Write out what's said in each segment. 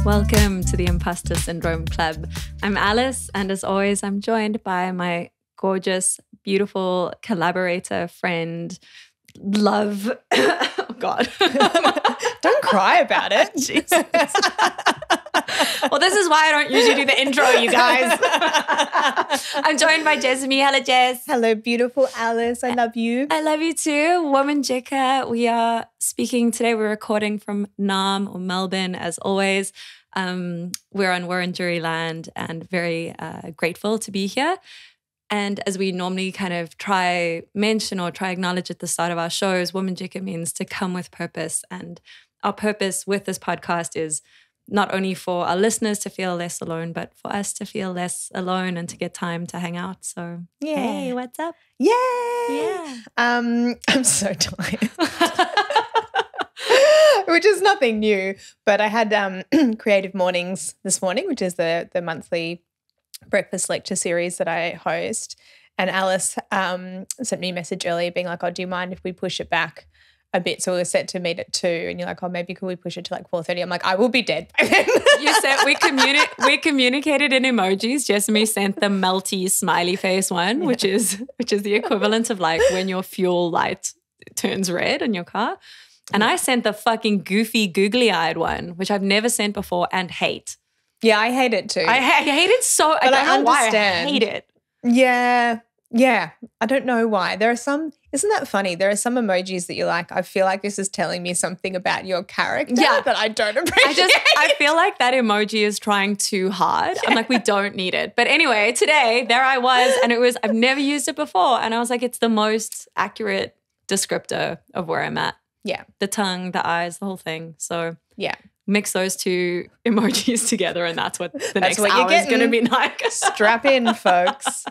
Welcome to the Imposter Syndrome Club. I'm Alice, and as always, I'm joined by my gorgeous, beautiful collaborator, friend, love. Oh, God. Don't cry about it. Jesus. Well, this is why I don't usually do the intro, you guys. I'm joined by Jessamy. Hello, Jess. Hello, beautiful Alice. I love you. I love you too. Woman Jika. We are speaking today. We're recording from Naarm or Melbourne, as always. We're on Wurundjeri land and very grateful to be here. And as we normally kind of try acknowledge at the start of our shows, Woman Jika means to come with purpose. And our purpose with this podcast is not only for our listeners to feel less alone, but for us to feel less alone and to get time to hang out. So, Yeah. hey, what's up? Yay! Yeah. I'm so tired. Which is nothing new, but I had Creative Mornings this morning, which is the monthly breakfast lecture series that I host. And Alice sent me a message earlier being like, oh, do you mind if we push it back a bit? So we were set to meet at 2 and you're like, oh, maybe could we push it to like 4:30? I'm like, I will be dead by then. You said we communicated in emojis. Jessamy sent the melty smiley face one, which is the equivalent of like when your fuel light turns red in your car. And I sent the fucking goofy googly-eyed one, which I've never sent before and hate. Yeah, I hate it too. I hate it so. But I don't know understand. why I hate it. Yeah. I don't know why. There are some, isn't that funny? There are some emojis that you're like, I feel like this is telling me something about your character that I don't appreciate. I feel like that emoji is trying too hard. Yeah. I'm like, we don't need it. But anyway, today, there I was, and I've never used it before. And I was like, it's the most accurate descriptor of where I'm at. Yeah. The tongue, the eyes, the whole thing. So yeah. Mix those two emojis together and that's what the next what hour is going to be like. Strap in, folks.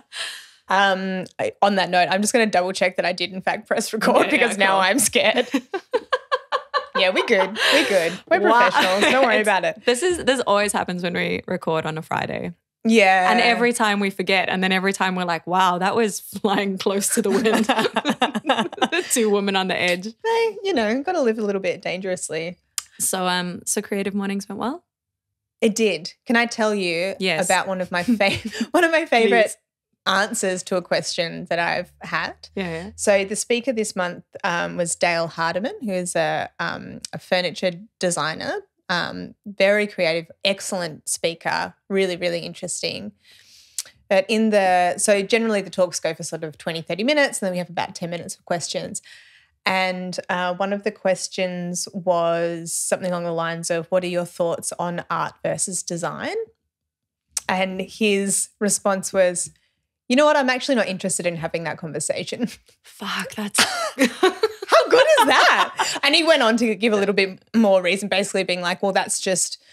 On that note, I'm just going to double check that I did in fact press record because now I'm scared. Yeah, we're good. We're professionals. Don't worry about it. This always happens when we record on a Friday. Yeah. And every time we forget. And then every time we're like, wow, that was flying close to the wind. The two women on the edge. Hey, got to live a little bit dangerously. So Creative Mornings went well? It did. Can I tell you about one of my favorite answers to a question that I've had? Yeah. So the speaker this month was Dale Hardiman, who is a furniture designer. Very creative, excellent speaker, really, really interesting. But so generally the talks go for sort of 20, 30 minutes and then we have about 10 minutes of questions. And one of the questions was something along the lines of, what are your thoughts on art versus design? And his response was, you know what, I'm actually not interested in having that conversation. Fuck, that's... How good is that? And he went on to give a little bit more reason, basically being like, well, that's just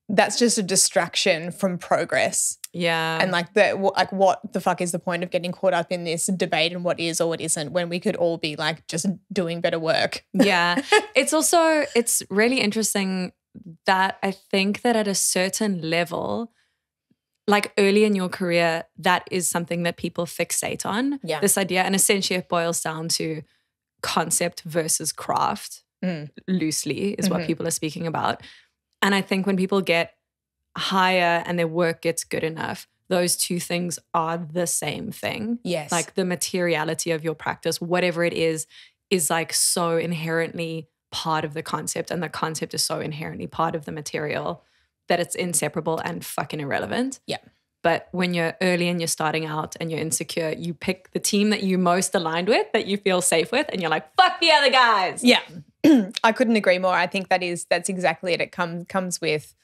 a distraction from progress. Yeah. And what the fuck is the point of getting caught up in this debate and what is or what isn't when we could all be like just doing better work? Yeah. It's really interesting that I think that at a certain level, like early in your career, that is something that people fixate on. Yeah. This idea. And essentially it boils down to concept versus craft, loosely is what people are speaking about. And I think when people get higher and their work gets good enough, those two things are the same thing. Yes. Like the materiality of your practice, whatever it is like so inherently part of the concept, and the concept is so inherently part of the material that it's inseparable and fucking irrelevant. Yeah. But when you're early and you're starting out and you're insecure, you pick the team that you most aligned with, that you feel safe with, and you're like, fuck the other guys. Yeah. I couldn't agree more. I think that's exactly it. It comes with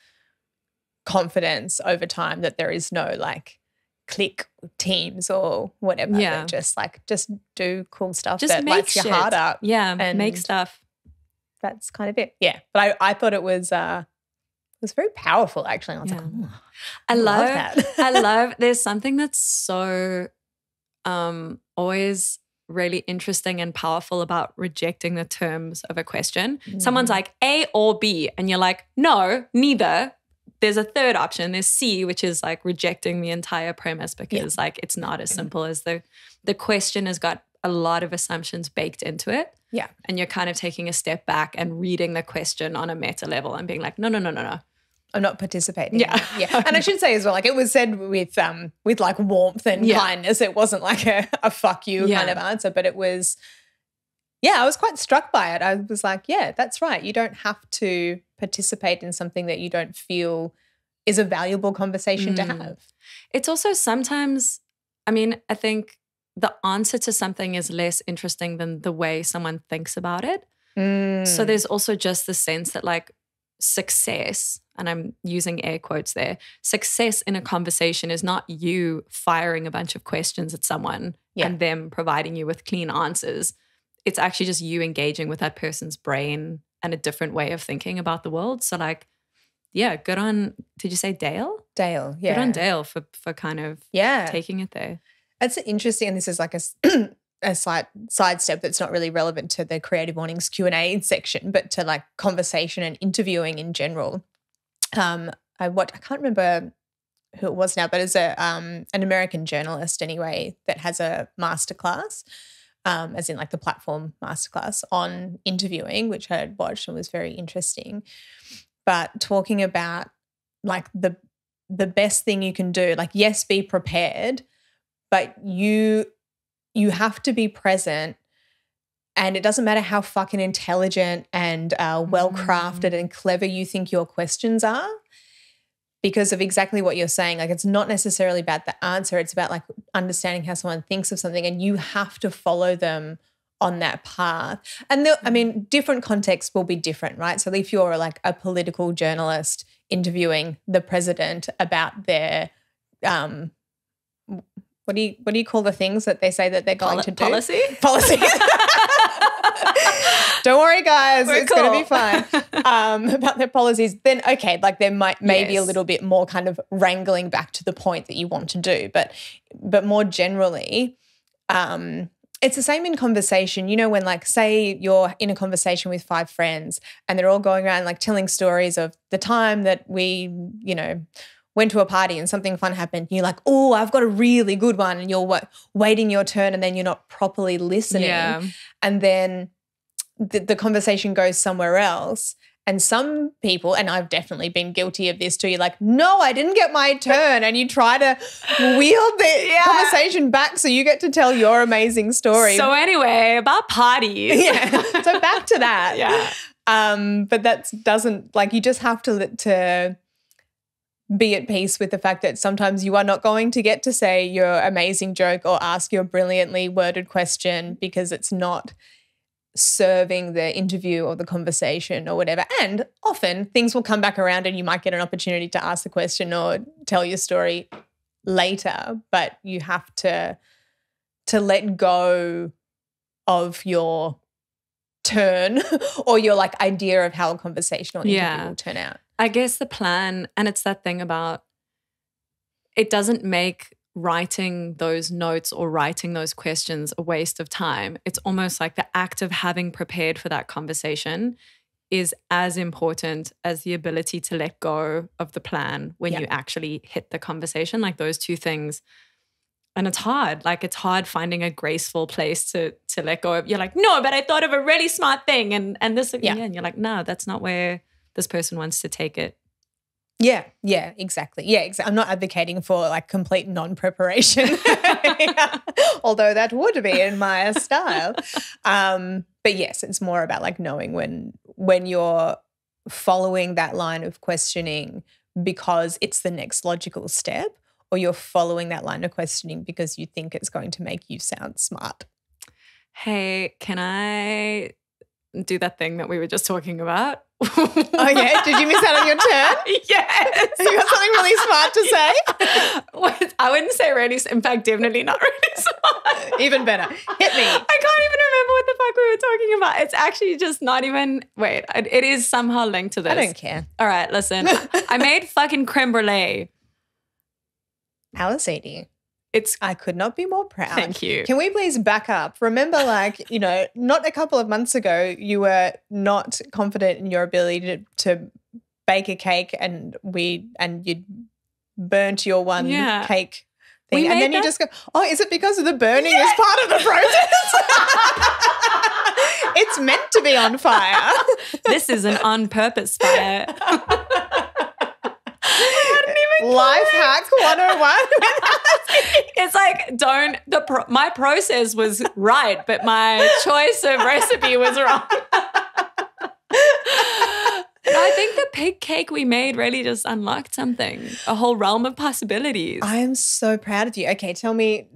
confidence over time that there is no like clique teams or whatever. Yeah. Just do cool stuff Just that make lights your heart up. Yeah. And make stuff. That's kind of it. Yeah. But I thought it was very powerful actually. I was like, oh, I love that. There's something that's so always really interesting and powerful about rejecting the terms of a question. Someone's like A or B and you're like, no, neither. There's a third option. There's C, which is like rejecting the entire premise because like it's not as simple as the question has got a lot of assumptions baked into it. Yeah. And you're kind of taking a step back and reading the question on a meta level and being like, no. not participating. Yeah. Yeah. And I should say as well, like it was said with like warmth and kindness. It wasn't like a fuck you kind of answer, but it was, I was quite struck by it. I was like, yeah, that's right. You don't have to participate in something that you don't feel is a valuable conversation to have. It's also sometimes, I mean, I think the answer to something is less interesting than the way someone thinks about it. So there's also just the sense that like success, and I'm using air quotes there, success in a conversation is not you firing a bunch of questions at someone and them providing you with clean answers. It's actually just you engaging with that person's brain and a different way of thinking about the world. So like, yeah, good on, did you say Dale? Dale, yeah. Good on Dale for kind of taking it there. That's interesting. And this is like a slight sidestep that's not really relevant to the Creative Mornings Q&A section, but to like conversation and interviewing in general. I can't remember who it was now, but it's an American journalist anyway that has a masterclass, as in like the platform masterclass on interviewing, which I had watched and was very interesting. But talking about like the best thing you can do, like yes, be prepared, but you have to be present, and it doesn't matter how fucking intelligent and well-crafted and clever you think your questions are, because of exactly what you're saying. Like it's not necessarily about the answer. It's about like understanding how someone thinks of something, and you have to follow them on that path. And I mean, different contexts will be different, right? So if you're like a political journalist interviewing the president about their what do you call the things that they say that they're going to do? Policy. Don't worry, guys. It's going to be fine. About their policies. Then, okay, like there may be a little bit more kind of wrangling back to the point that you want to do. But more generally, it's the same in conversation. You know, when like say you're in a conversation with 5 friends and they're all going around like telling stories of the time that we, you know, went to a party and something fun happened. You're like, oh, I've got a really good one, and you're waiting your turn, and then you're not properly listening. Yeah. And then the conversation goes somewhere else. And some people, and I've definitely been guilty of this too, you're like, no, I didn't get my turn. And you try to wield the conversation back so you get to tell your amazing story. So anyway, about parties. Yeah. So back to that. Yeah. But that doesn't, like, you just have to be at peace with the fact that sometimes you are not going to get to say your amazing joke or ask your brilliantly worded question because it's not serving the interview or the conversation or whatever. And often things will come back around and you might get an opportunity to ask the question or tell your story later, but you have to let go of your turn or your like idea of how a conversation or interview will turn out. I guess the plan, and it's that thing about it doesn't make writing those notes or writing those questions a waste of time. It's almost like the act of having prepared for that conversation is as important as the ability to let go of the plan when you actually hit the conversation. Like those two things. And it's hard. Like it's hard finding a graceful place to let go of. You're like, no, but I thought of a really smart thing. And this, and you're like, no, that's not where this person wants to take it. Yeah, exactly. Yeah, exactly. I'm not advocating for like complete non-preparation, although that would be in my style. But yes, it's more about like knowing when you're following that line of questioning because it's the next logical step, or you're following that line of questioning because you think it's going to make you sound smart. Hey, can I do that thing that we were just talking about? Oh, yeah? Did you miss out on your turn? Yes. You got something really smart to say? I wouldn't say really, in fact, definitely not really smart. Even better. Hit me. I can't even remember what the fuck we were talking about. It's actually just not even, wait, it is somehow linked to this. I don't care. All right, listen. I made fucking creme brulee. Alice Edie. I could not be more proud. Thank you. Can we please back up? Remember, like, you know, not a couple of months ago, you were not confident in your ability to bake a cake and you'd burnt your one cake thing. And then you just go, oh, is it because of the burning is part of the process? It's meant to be on fire. This is an on-purpose fire. Life hack 101. It's like, my process was right, but my choice of recipe was wrong. I think the pig cake we made really just unlocked something, a whole realm of possibilities. I am so proud of you. Okay, tell me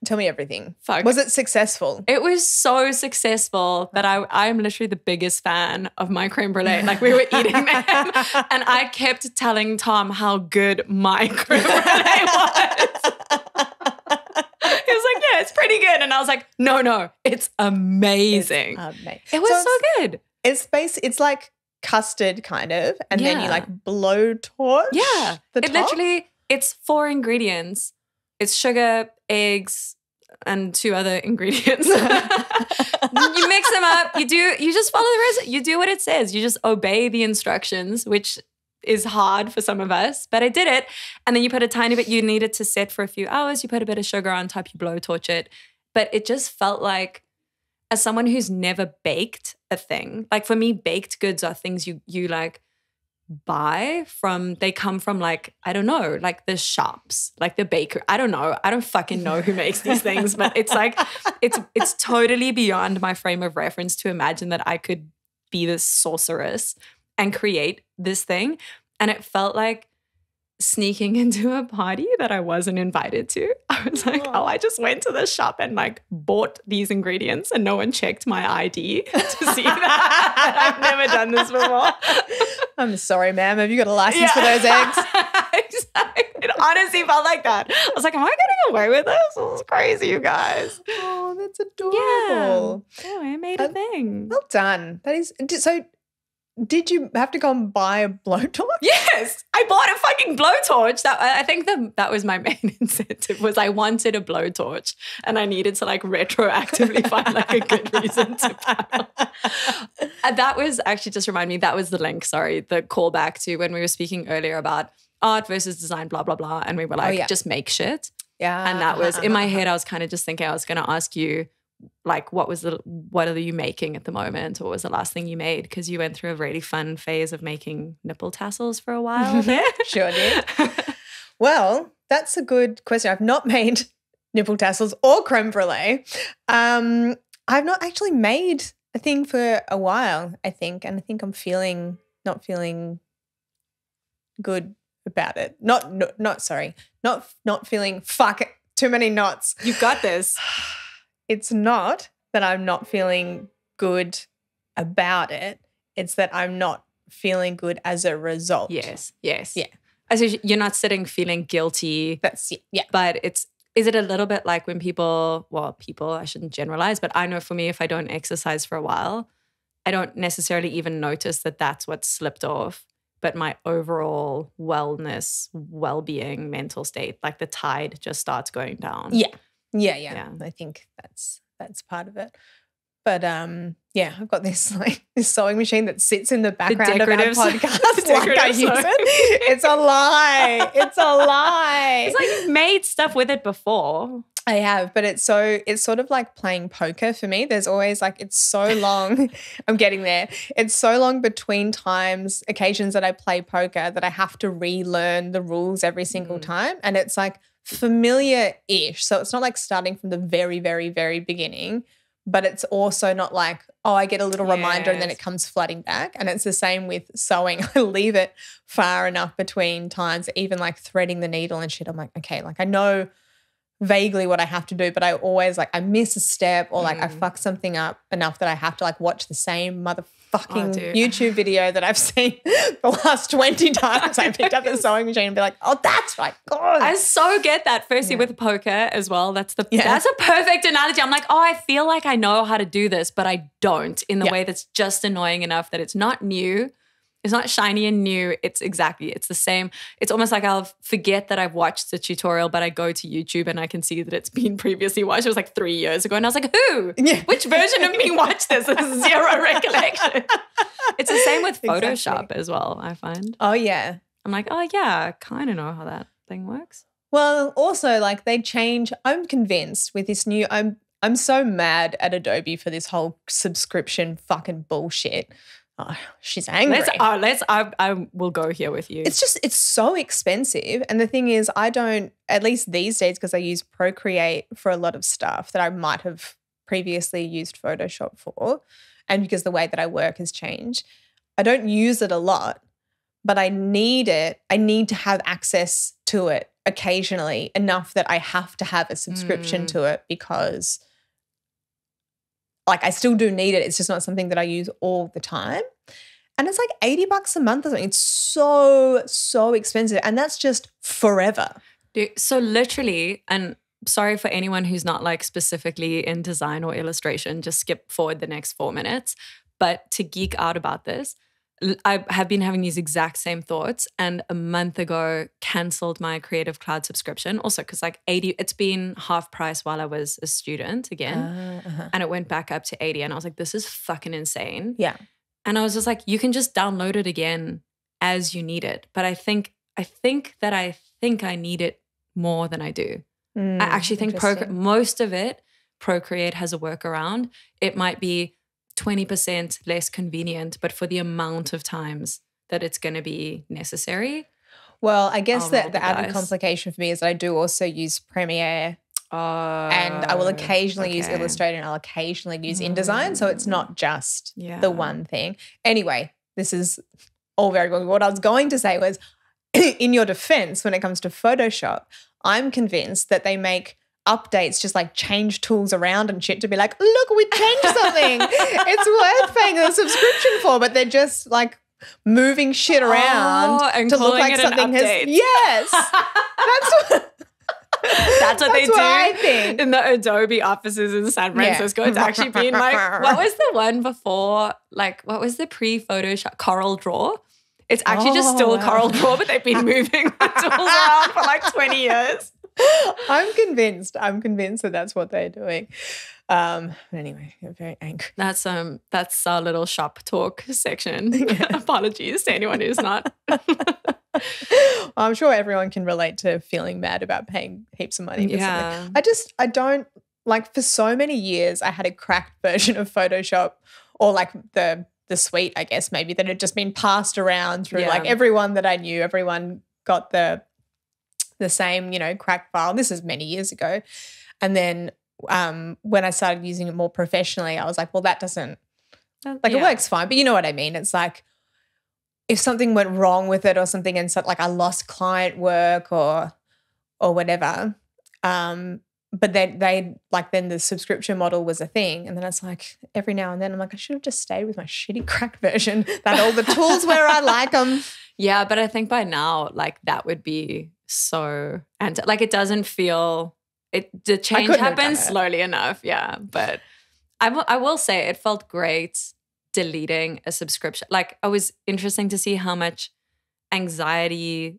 everything. Fuck. Was it successful? It was so successful that I'm literally the biggest fan of my creme brulee. Like, we were eating them and I kept telling Tom how good my creme brulee was. He was like, yeah, it's pretty good. And I was like, no, it's amazing. It was so good. It's like custard kind of, and then you like blowtorch. Yeah. The top? It's 4 ingredients. It's sugar, eggs, and 2 other ingredients. You mix them up. You just follow the recipe. You do what it says. You just obey the instructions, which is hard for some of us, but I did it. And then you put a tiny bit, you need it to set for a few hours. You put a bit of sugar on top, you blowtorch it. But it just felt like, as someone who's never baked a thing, like for me, baked goods are things you like buy from, they come from like, I don't know, like the shops, like the baker. I don't know. I don't fucking know who makes these things, but it's like, it's totally beyond my frame of reference to imagine that I could be this sorceress and create this thing. And it felt like sneaking into a party that I wasn't invited to. I was like, I just went to the shop and like bought these ingredients and no one checked my ID to see that. I've never done this before. I'm sorry, ma'am. Have you got a license for those eggs? Exactly. It honestly felt like that. I was like, am I getting away with this? This is crazy, you guys. Oh, that's adorable. Yeah, I made a thing. Well done. That is so. Did you have to go and buy a blowtorch? Yes, I bought a fucking blowtorch. I think that was my main incentive, was I wanted a blowtorch and I needed to like retroactively find like a good reason to buy. That was actually, just remind me, that was the link, sorry, the callback to when we were speaking earlier about art versus design, blah, blah, blah. And we were like, just make shit. Yeah. And that was, in my head, I was kind of just thinking I was going to ask you, like, what are you making at the moment, or what was the last thing you made? Because you went through a really fun phase of making nipple tassels for a while there. Sure did. Well, that's a good question. I've not made nipple tassels or creme brulee. I've not actually made a thing for a while, I think, and I think I'm not feeling good about it. Not feeling too many knots. You got this. It's not that I'm not feeling good about it. It's that I'm not feeling good as a result. Yes. Yeah. As you're not sitting feeling guilty. Yeah. But is it a little bit like when people, I shouldn't generalize, but I know for me, if I don't exercise for a while, I don't necessarily even notice that that's what slipped off. But my overall wellness, well-being, mental state, like the tide just starts going down. Yeah. I think that's part of it. But I've got this sewing machine that sits in the background of our podcast. Like I use it. It's a lie. It's like you've made stuff with it before. I have, but it's sort of like playing poker for me. There's always like, it's so long. I'm getting there. It's so long between occasions that I play poker that I have to relearn the rules every single time. And it's like familiar-ish. So it's not like starting from the very, very, very beginning, but it's also not like, I get a little reminder and then it comes flooding back. And it's the same with sewing. I leave it far enough between times, even like threading the needle and shit. I'm like, okay, like I know vaguely what I have to do, but I always like I miss a step or like I fuck something up enough that I have to like watch the same motherfucking YouTube video that I've seen the last 20 times. I picked up the sewing machine and be like, oh, that's right. God. I so get that. Firstly with poker as well. That's a perfect analogy. I'm like, I feel like I know how to do this, but I don't, in the way that's just annoying enough that it's not new. It's not shiny and new. It's the same. It's almost like I'll forget that I've watched the tutorial, but I go to YouTube and I can see that it's been previously watched. It was like 3 years ago. And I was like, who? Yeah. Which version of me watched this? There's zero recollection. It's the same with Photoshop as well, I find. Oh, yeah. I'm like, I kind of know how that thing works. Well, also like they change. I'm convinced with this new, I'm so mad at Adobe for this whole subscription fucking bullshit. Oh, she's angry. I will go here with you. It's so expensive. And the thing is, I don't, at least these days, because I use Procreate for a lot of stuff that I might have previously used Photoshop for, and because the way that I work has changed, I don't use it a lot, but I need it. I need to have access to it occasionally, enough that I have to have a subscription to it, because like I still do need it. It's just not something that I use all the time. And it's like $80 a month or something. It's so expensive. And that's just forever. Dude, so literally, and sorry for anyone who's not like specifically in design or illustration, just skip forward the next 4 minutes. But to geek out about this, I have been having these exact same thoughts, and a month ago canceled my Creative Cloud subscription. Also, because like 80, it's been half price while I was a student again, and it went back up to 80, and I was like, this is fucking insane. Yeah, and I was just like, you can just download it again as you need it. But I think I need it more than I do. I actually think most of it, Procreate has a workaround. It might be 20% less convenient, but for the amount of times that it's going to be necessary. Well, I guess that the added complication for me is that I do also use Premiere, and I will occasionally use Illustrator, and I'll occasionally use InDesign. So it's not just the one thing. Anyway, this is all very good. What I was going to say was, in your defense, when it comes to Photoshop, I'm convinced that they make updates, just like change tools around and shit, to be like, look, we changed something. It's worth paying a subscription for, but they're just like moving shit around and to look like something has. Yes, that's what they do. I think in the Adobe offices in San Francisco. It's actually been like, what was the one before? Like, what was the pre-Photoshop? Coral Draw. It's actually just still Coral Draw, but they've been moving the tools around for like 20 years. I'm convinced that that's what they're doing. Anyway, I'm very angry. That's our little shop talk section. Apologies to anyone who's not. I'm sure everyone can relate to feeling mad about paying heaps of money for something. I don't, like, for so many years I had a cracked version of Photoshop, or like the suite, I guess, maybe, that had just been passed around through like everyone that I knew. Everyone got the same, cracked file. This is many years ago. And then when I started using it more professionally, I was like, well, that doesn't, it works fine. But you know what I mean? It's like, if something went wrong with it or something, and so, like, I lost client work or whatever, but then then the subscription model was a thing. And then it's like, every now and then I'm like, I should have just stayed with my shitty cracked version, that all the tools where I like them. Yeah, but I think by now, like, that would be so, and like, it doesn't feel, the change happens slowly enough. Yeah. But I will say it felt great deleting a subscription. Like, it was interesting to see how much anxiety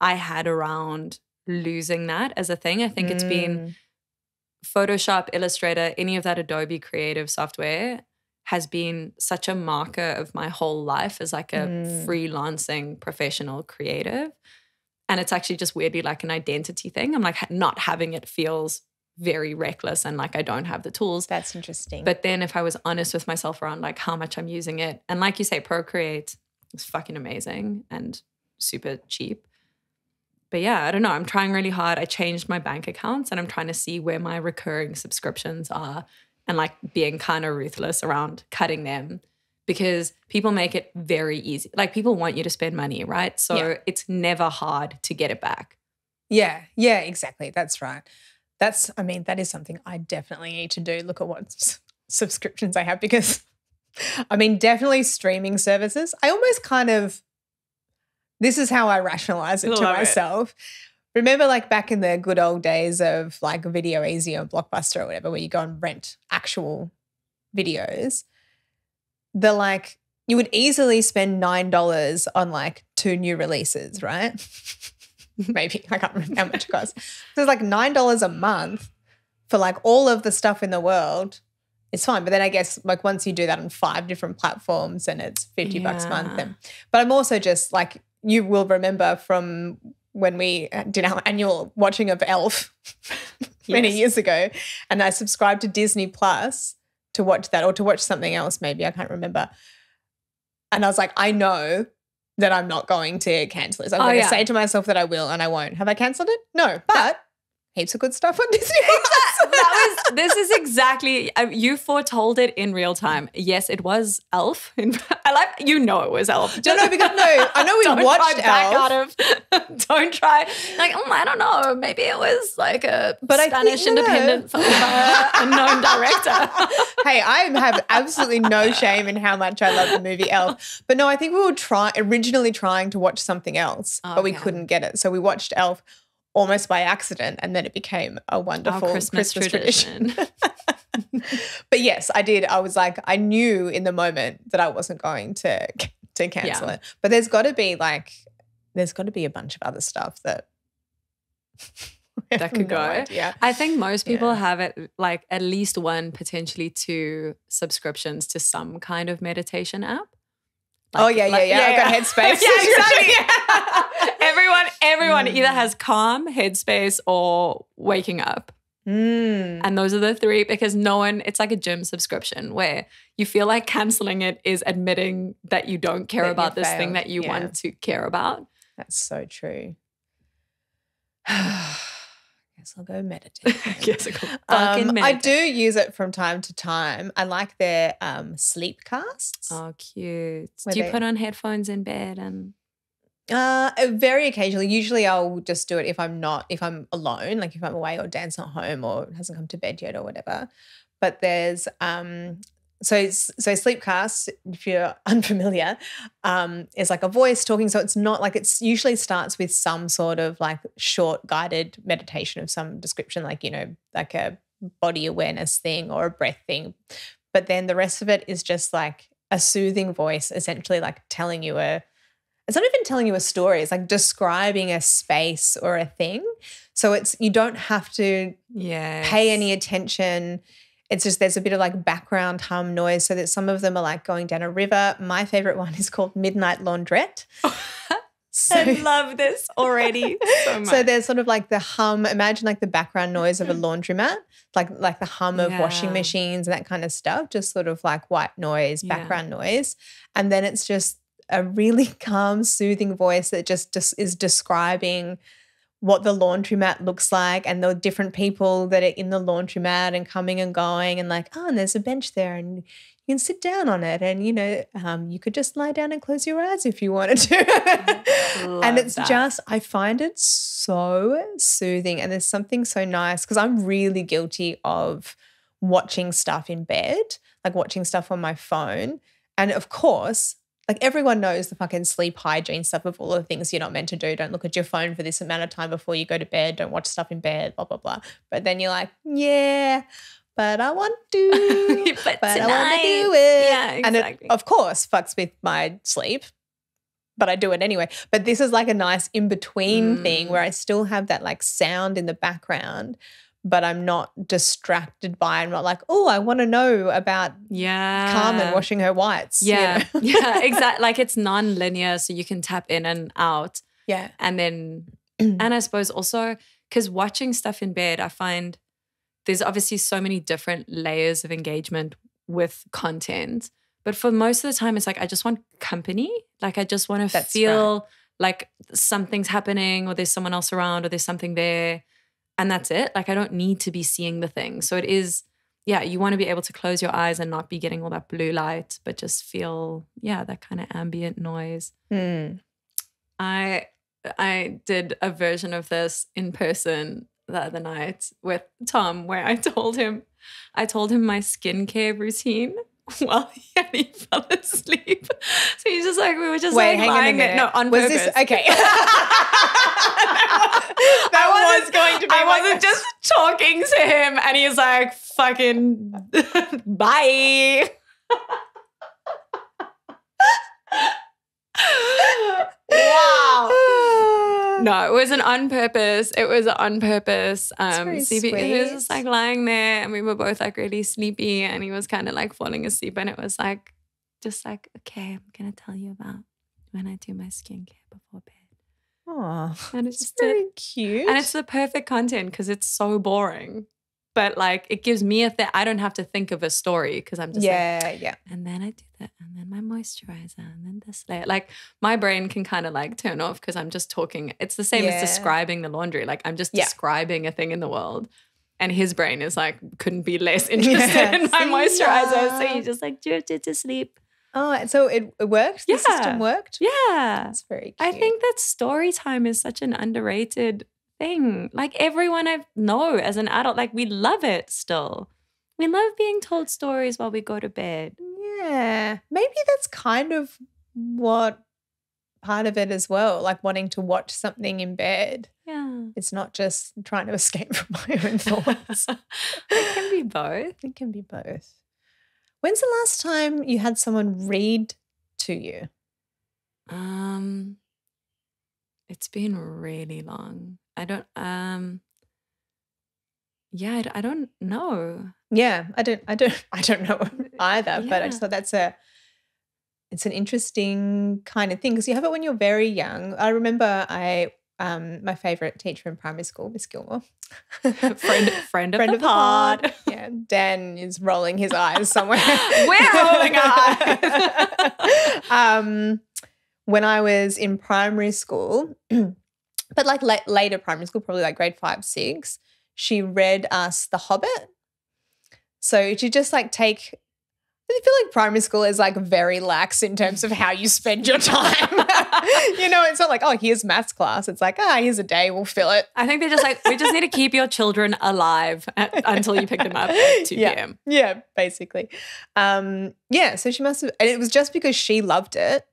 I had around losing that as a thing. I think it's been Photoshop, Illustrator, any of that Adobe creative software has been such a marker of my whole life as like a freelancing professional creative. And it's actually just weirdly like an identity thing. I'm like, not having it feels very reckless, and like I don't have the tools. That's interesting. But then if I was honest with myself around like how much I'm using it, and like you say, Procreate is fucking amazing and super cheap. But yeah, I don't know. I'm trying really hard. I changed my bank accounts, and I'm trying to see where my recurring subscriptions are, and like being kind of ruthless around cutting them, because people make it very easy. Like, people want you to spend money, right? So it's never hard to get it back. Yeah, exactly. That's right. That is something I definitely need to do. Look at what subscriptions I have, because definitely streaming services. I almost kind of, this is how I rationalize it to myself. Remember, like, back in the good old days of like Video Easy or Blockbuster or whatever, where you go and rent actual videos, you would easily spend $9 on like 2 new releases, right? Maybe, I can't remember how much it costs. So it's like $9 a month for like all of the stuff in the world. It's fine. But then I guess like once you do that on 5 different platforms, and it's $50 a month. But I'm also just like, you will remember from when we did our annual watching of Elf many years ago, and I subscribed to Disney Plus to watch that, or to watch something else maybe, I can't remember. And I was like, I know that I'm not going to cancel this. I'm going to say to myself that I will and I won't. Have I cancelled it? No, but heaps of good stuff on Disney+. This is exactly, you foretold it in real time. Yes, it was Elf. It was Elf. No, because I know we watched Elf. Don't try. Like, I don't know. Maybe it was like a Spanish independent film by an unknown director. Hey, I have absolutely no shame in how much I love the movie Elf. But no, I think we were originally trying to watch something else, but we couldn't get it. So we watched Elf almost by accident, and then it became a wonderful Christmas tradition. But yes, I did. I was like, I knew in the moment that I wasn't going to cancel it. But there's got to be a bunch of other stuff that could go. Idea. I think most people have it like at least one, potentially two subscriptions to some kind of meditation app. I've got Headspace. Exactly. Everyone either has Calm, Headspace, or Waking Up. And those are the three, because it's like a gym subscription where you feel like canceling it is admitting that you don't care about this thing that you want to care about. That's so true. Guess I'll go meditate. I do use it from time to time. I like their sleep casts. Oh, cute. Do you put on headphones in bed and? Very occasionally. Usually I'll just do it if I'm alone, like if I'm away or Dan's not home or hasn't come to bed yet or whatever. But there's so Sleepcast, if you're unfamiliar, is like a voice talking. So it's not like, it's usually starts with some sort of like short guided meditation of some description, like, like a body awareness thing or a breath thing. But then the rest of it is just like a soothing voice, essentially like it's not even telling you a story. It's like describing a space or a thing. So you don't have to pay any attention. It's just there's a bit of like background hum noise, so that some of them are like going down a river. My favorite one is called Midnight Laundrette. I love this already so much. So there's sort of like the hum. Imagine like the background noise of a laundromat, like the hum of washing machines and that kind of stuff, just sort of like white noise, background noise. And then it's just a really calm, soothing voice that just is describing what the laundromat looks like and the different people that are in the laundromat and coming and going, and like, and there's a bench there and you can sit down on it, and you could just lie down and close your eyes if you wanted to. And it's just, I find it so soothing, and there's something so nice, because I'm really guilty of watching stuff in bed, like watching stuff on my phone. And of course, like everyone knows the fucking sleep hygiene stuff of all the things you're not meant to do. Don't look at your phone for this amount of time before you go to bed. Don't watch stuff in bed, blah, blah, blah. But then you're like, yeah, but I want to. but I want to do it. Yeah, exactly. And it, of course, fucks with my sleep, but I do it anyway. But this is like a nice in-between thing where I still have that like sound in the background, but I'm not distracted by it. I'm not like, oh, I want to know about Carmen washing her whites. Yeah, yeah, exactly. Like it's non-linear, so you can tap in and out. Yeah. And then, and I suppose also because watching stuff in bed, I find there's obviously so many different layers of engagement with content. But for most of the time, it's like I just want company. Like I just want to feel like something's happening, or there's someone else around, or there's something there. And that's it. Like I don't need to be seeing the thing. So it is, you want to be able to close your eyes and not be getting all that blue light, but just feel, that kind of ambient noise. I did a version of this in person the other night with Tom, where I told him my skincare routine while he fell asleep. So he's just like, we were just like lying there. No, on purpose. This, okay. that was going to be I wasn't just talking to him and he's like, fucking bye. Wow. No, it wasn't on purpose. It was on purpose. Sweet. He was just like lying there and we were both like really sleepy and he was kind of like falling asleep, and it was like, just like, okay, I'm going to tell you about when I do my skincare before bed. Oh, and it's just very cute. And it's the perfect content because it's so boring. But like it gives me I don't have to think of a story because I'm just yeah. And then I do that, and then my moisturizer and then this layer. Like my brain can kind of like turn off because I'm just talking. It's the same as describing the laundry. Like I'm just describing a thing in the world. And his brain is like, couldn't be less interested in my moisturizer. So you just like drifted to sleep. Oh, so it worked? The system worked? Yeah. That's very cute. I think that story time is such an underrated thing. Like everyone I know as an adult, like we love it still. We love being told stories while we go to bed. Yeah. Maybe that's kind of what part of it as well, like wanting to watch something in bed. Yeah. It's not just trying to escape from my own thoughts. It can be both. It can be both. When's the last time you had someone read to you? It's been really long. I don't know. Yeah, I don't know either, but I just thought it's an interesting kind of thing because you have it when you're very young. I remember my favorite teacher in primary school, Miss Gilmore. friend of the pod. Yeah, Dan is rolling his eyes somewhere. We're rolling our eyes. When I was in primary school, but like later primary school, probably like grade 5, 6, she read us The Hobbit. So she just like I feel like primary school is like very lax in terms of how you spend your time. You know, it's not like, oh, here's maths class. It's like, here's a day, we'll fill it. I think they're just like, we just need to keep your children alive until you pick them up at 2 p.m. Yeah, basically. So she must have, and it was just because she loved it.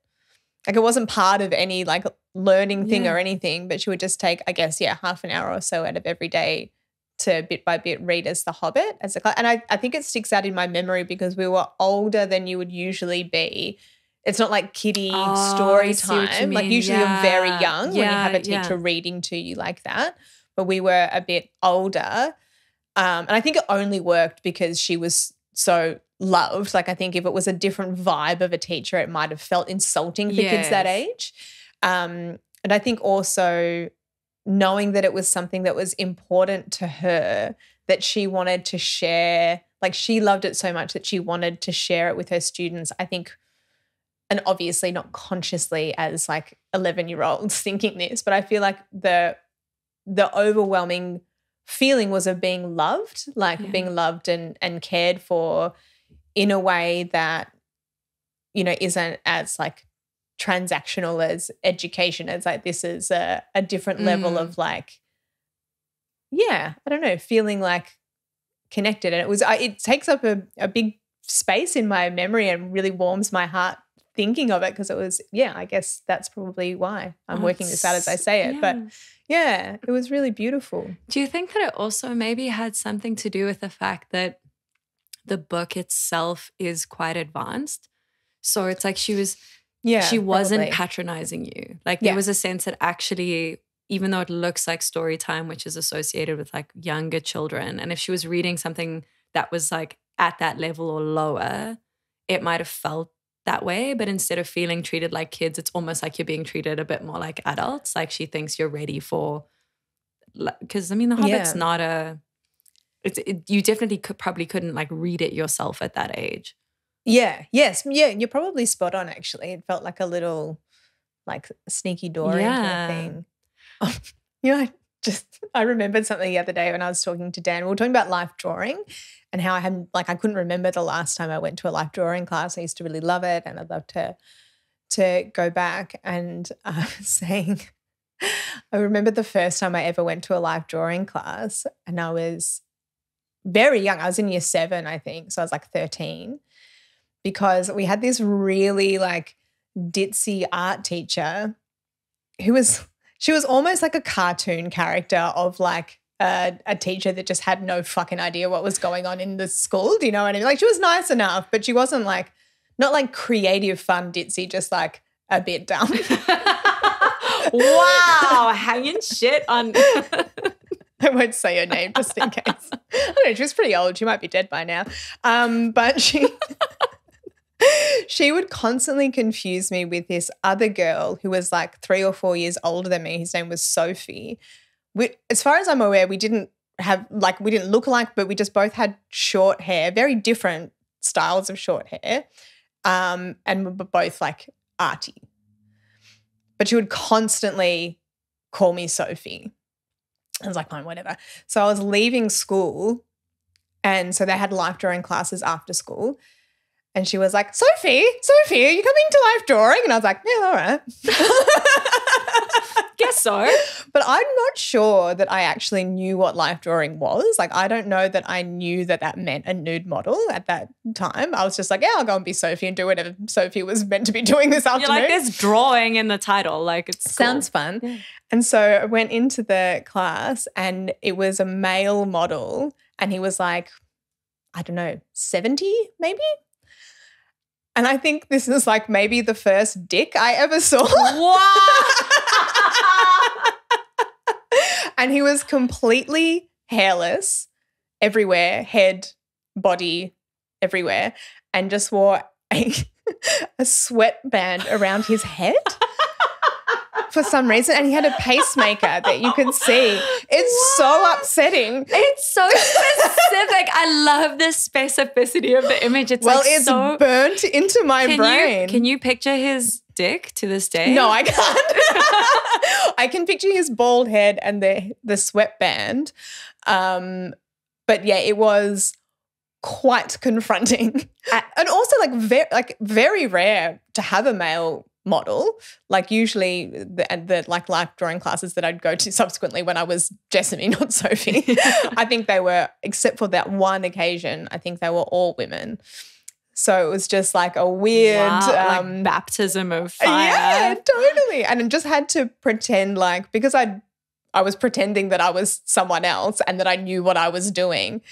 Like it wasn't part of any like learning thing or anything, but she would just take, I guess, half an hour or so out of every day to bit by bit read us The Hobbit as a class. And I think it sticks out in my memory because we were older than you would usually be. It's not like kiddie story time. Like usually you're very young when you have a teacher reading to you like that. But we were a bit older. And I think it only worked because she was so loved. Like I think if it was a different vibe of a teacher, it might have felt insulting for kids that age. And I think also knowing that it was something that was important to her that she wanted to share, like she loved it so much that she wanted to share it with her students, I think, and obviously not consciously as like 11-year-olds thinking this, but I feel like the overwhelming feeling was of being loved, like being loved and cared for in a way that, you know, isn't as like transactional as education. It's like this is a different level of like, I don't know, feeling like connected. And it takes up a big space in my memory and really warms my heart thinking of it because it was, I guess that's probably why I'm working this out as I say it. But it was really beautiful. Do you think that it also maybe had something to do with the fact that the book itself is quite advanced? So it's like she wasn't probably patronizing you. Like there was a sense that actually, even though it looks like story time, which is associated with like younger children, and if she was reading something that was like at that level or lower, it might have felt that way. But instead of feeling treated like kids, it's almost like you're being treated a bit more like adults. Like she thinks you're ready for, because I mean, The Hobbit's not you definitely probably couldn't like read it yourself at that age. You're probably spot on actually. It felt like a little like sneaky door kind of thing. You know, I remembered something the other day when I was talking to Dan. We were talking about life drawing and how I couldn't remember the last time I went to a life drawing class. I used to really love it and I'd love to go back. And I was saying, I remember the first time I ever went to a life drawing class and I was very young. I was in year 7, I think. So I was like 13 because we had this really like ditzy art teacher who was – she was almost like a cartoon character of like a teacher that just had no fucking idea what was going on in the school. Do you know what I mean? Like she was nice enough, but she wasn't like, not like creative, fun, ditzy, just like a bit dumb. Wow, hanging shit on. I won't say her name just in case. I don't know, she was pretty old. She might be dead by now. But she would constantly confuse me with this other girl who was like 3 or 4 years older than me. His name was Sophie. As far as I'm aware, we didn't look alike, but we just both had short hair, very different styles of short hair. and we were both like arty. But she would constantly call me Sophie. I was like, fine, whatever. So I was leaving school, and so they had life drawing classes after school. And she was like, Sophie, are you coming to life drawing? And I was like, yeah, all right. Guess so. But I'm not sure that I actually knew what life drawing was. Like, I don't know that I knew that that meant a nude model at that time. I was just like, yeah, I'll go and be Sophie and do whatever Sophie was meant to be doing this afternoon. You're like, there's drawing in the title. Like, it sounds fun. Yeah. And so I went into the class, and it was a male model, and he was like, I don't know, 70 maybe? And I think this is like maybe the first dick I ever saw. What? And he was completely hairless everywhere, head, body, everywhere, and just wore a sweatband around his head for some reason. And he had a pacemaker that you could see. It's so upsetting. It's so specific. I love the specificity of the image. It's it's so burnt into my brain. Can you picture his dick to this day? No, I can't. I can picture his bald head and the sweatband. But yeah, it was quite confronting. And also very rare to have a male model. Like usually the like life drawing classes that I'd go to subsequently when I was Jessamy, not Sophie, I think they were, except for that one occasion, I think they were all women. So it was just like a weird like baptism of fire. Yeah, totally. And I just had to pretend like, because I was pretending that I was someone else and that I knew what I was doing,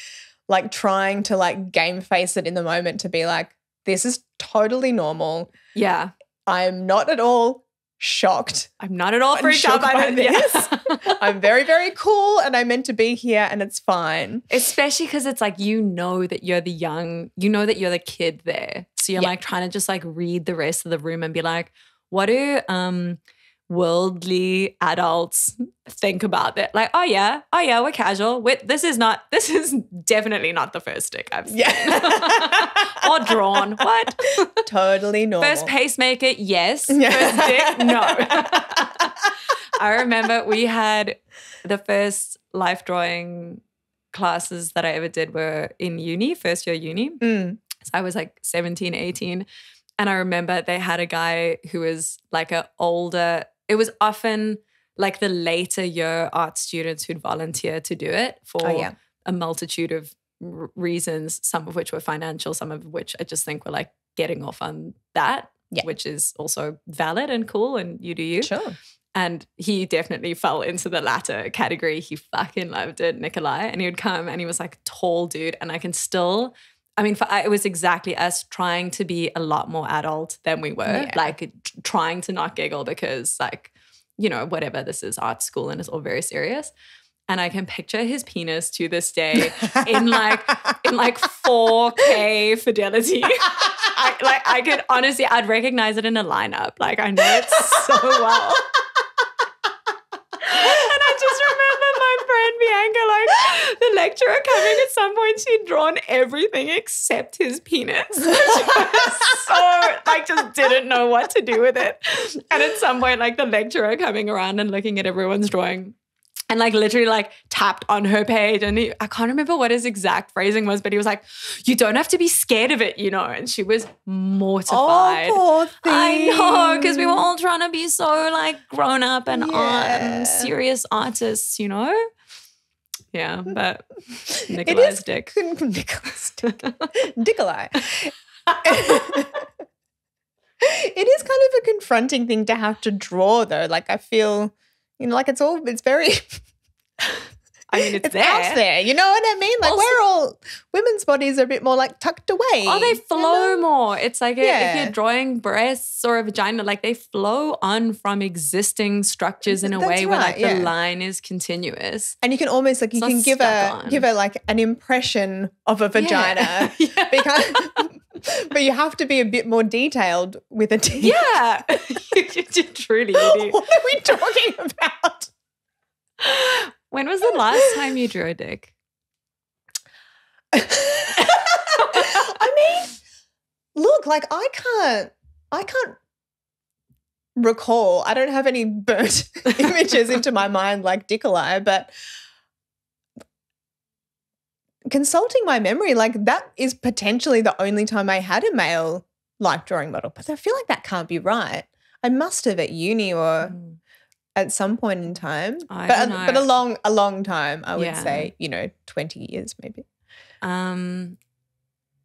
like trying to like game face it in the moment to be like, this is totally normal. Yeah. I'm not at all shocked. I'm not at all freaked out by this. I'm very, very cool, and I'm meant to be here, and it's fine. Especially because it's like, you know that you're the kid there. So you're like trying to just like read the rest of the room and be like, what do worldly adults think about that? Like, oh yeah, we're casual. This is definitely not the first dick I've seen. Yeah. Or drawn. What? Totally normal. First pacemaker, yes. First dick, no. I remember we had the first life drawing classes that I ever did were in uni, first year uni. So I was like 17, 18. And I remember they had a guy who was like it was often like the later year art students who'd volunteer to do it for a multitude of reasons, some of which were financial, some of which I just think were like getting off on that, which is also valid and cool, and you do you. Sure. And he definitely fell into the latter category. He fucking loved it, Nikolai. And he would come and he was like tall dude. And I can still, it was exactly us trying to be a lot more adult than we were, like trying to not giggle because like, you know, whatever, this is art school and it's all very serious. And I can picture his penis to this day in like 4K fidelity. I could honestly, I'd recognize it in a lineup. Like I know it so well. And I just remember my friend Bianca, like the lecturer coming at some point, she'd drawn everything except his penis. She was so like just didn't know what to do with it. And at some point, like the lecturer coming around and looking at everyone's drawing and like literally like tapped on her page, and I can't remember what his exact phrasing was, but he was like, you don't have to be scared of it, you know. And she was mortified. Oh, poor thing. I know, because we were all trying to be so like grown up and art and serious artists, you know. Yeah, but Nikolai's dick. Nikolai's dick. Nikolai. It is kind of a confronting thing to have to draw though. Like I feel, you know, like it's very, I mean, it's there. Out there. You know what I mean? Like women's bodies are a bit more like tucked away. Oh, they flow more. It's like if you're drawing breasts or a vagina, like they flow on from existing structures in a way where like the line is continuous. And you can almost like, you can give her like an impression of a vagina. Because, but you have to be a bit more detailed with a teeth. Yeah. You truly do. What are we talking about? When was the last time you drew a dick? I mean, look, like I can't recall. I don't have any burnt images into my mind like Dickolai, but consulting my memory, like that is potentially the only time I had a male life drawing model. But I feel like that can't be right. I must have at uni or at some point in time. But a long time, I would say, 20 years maybe.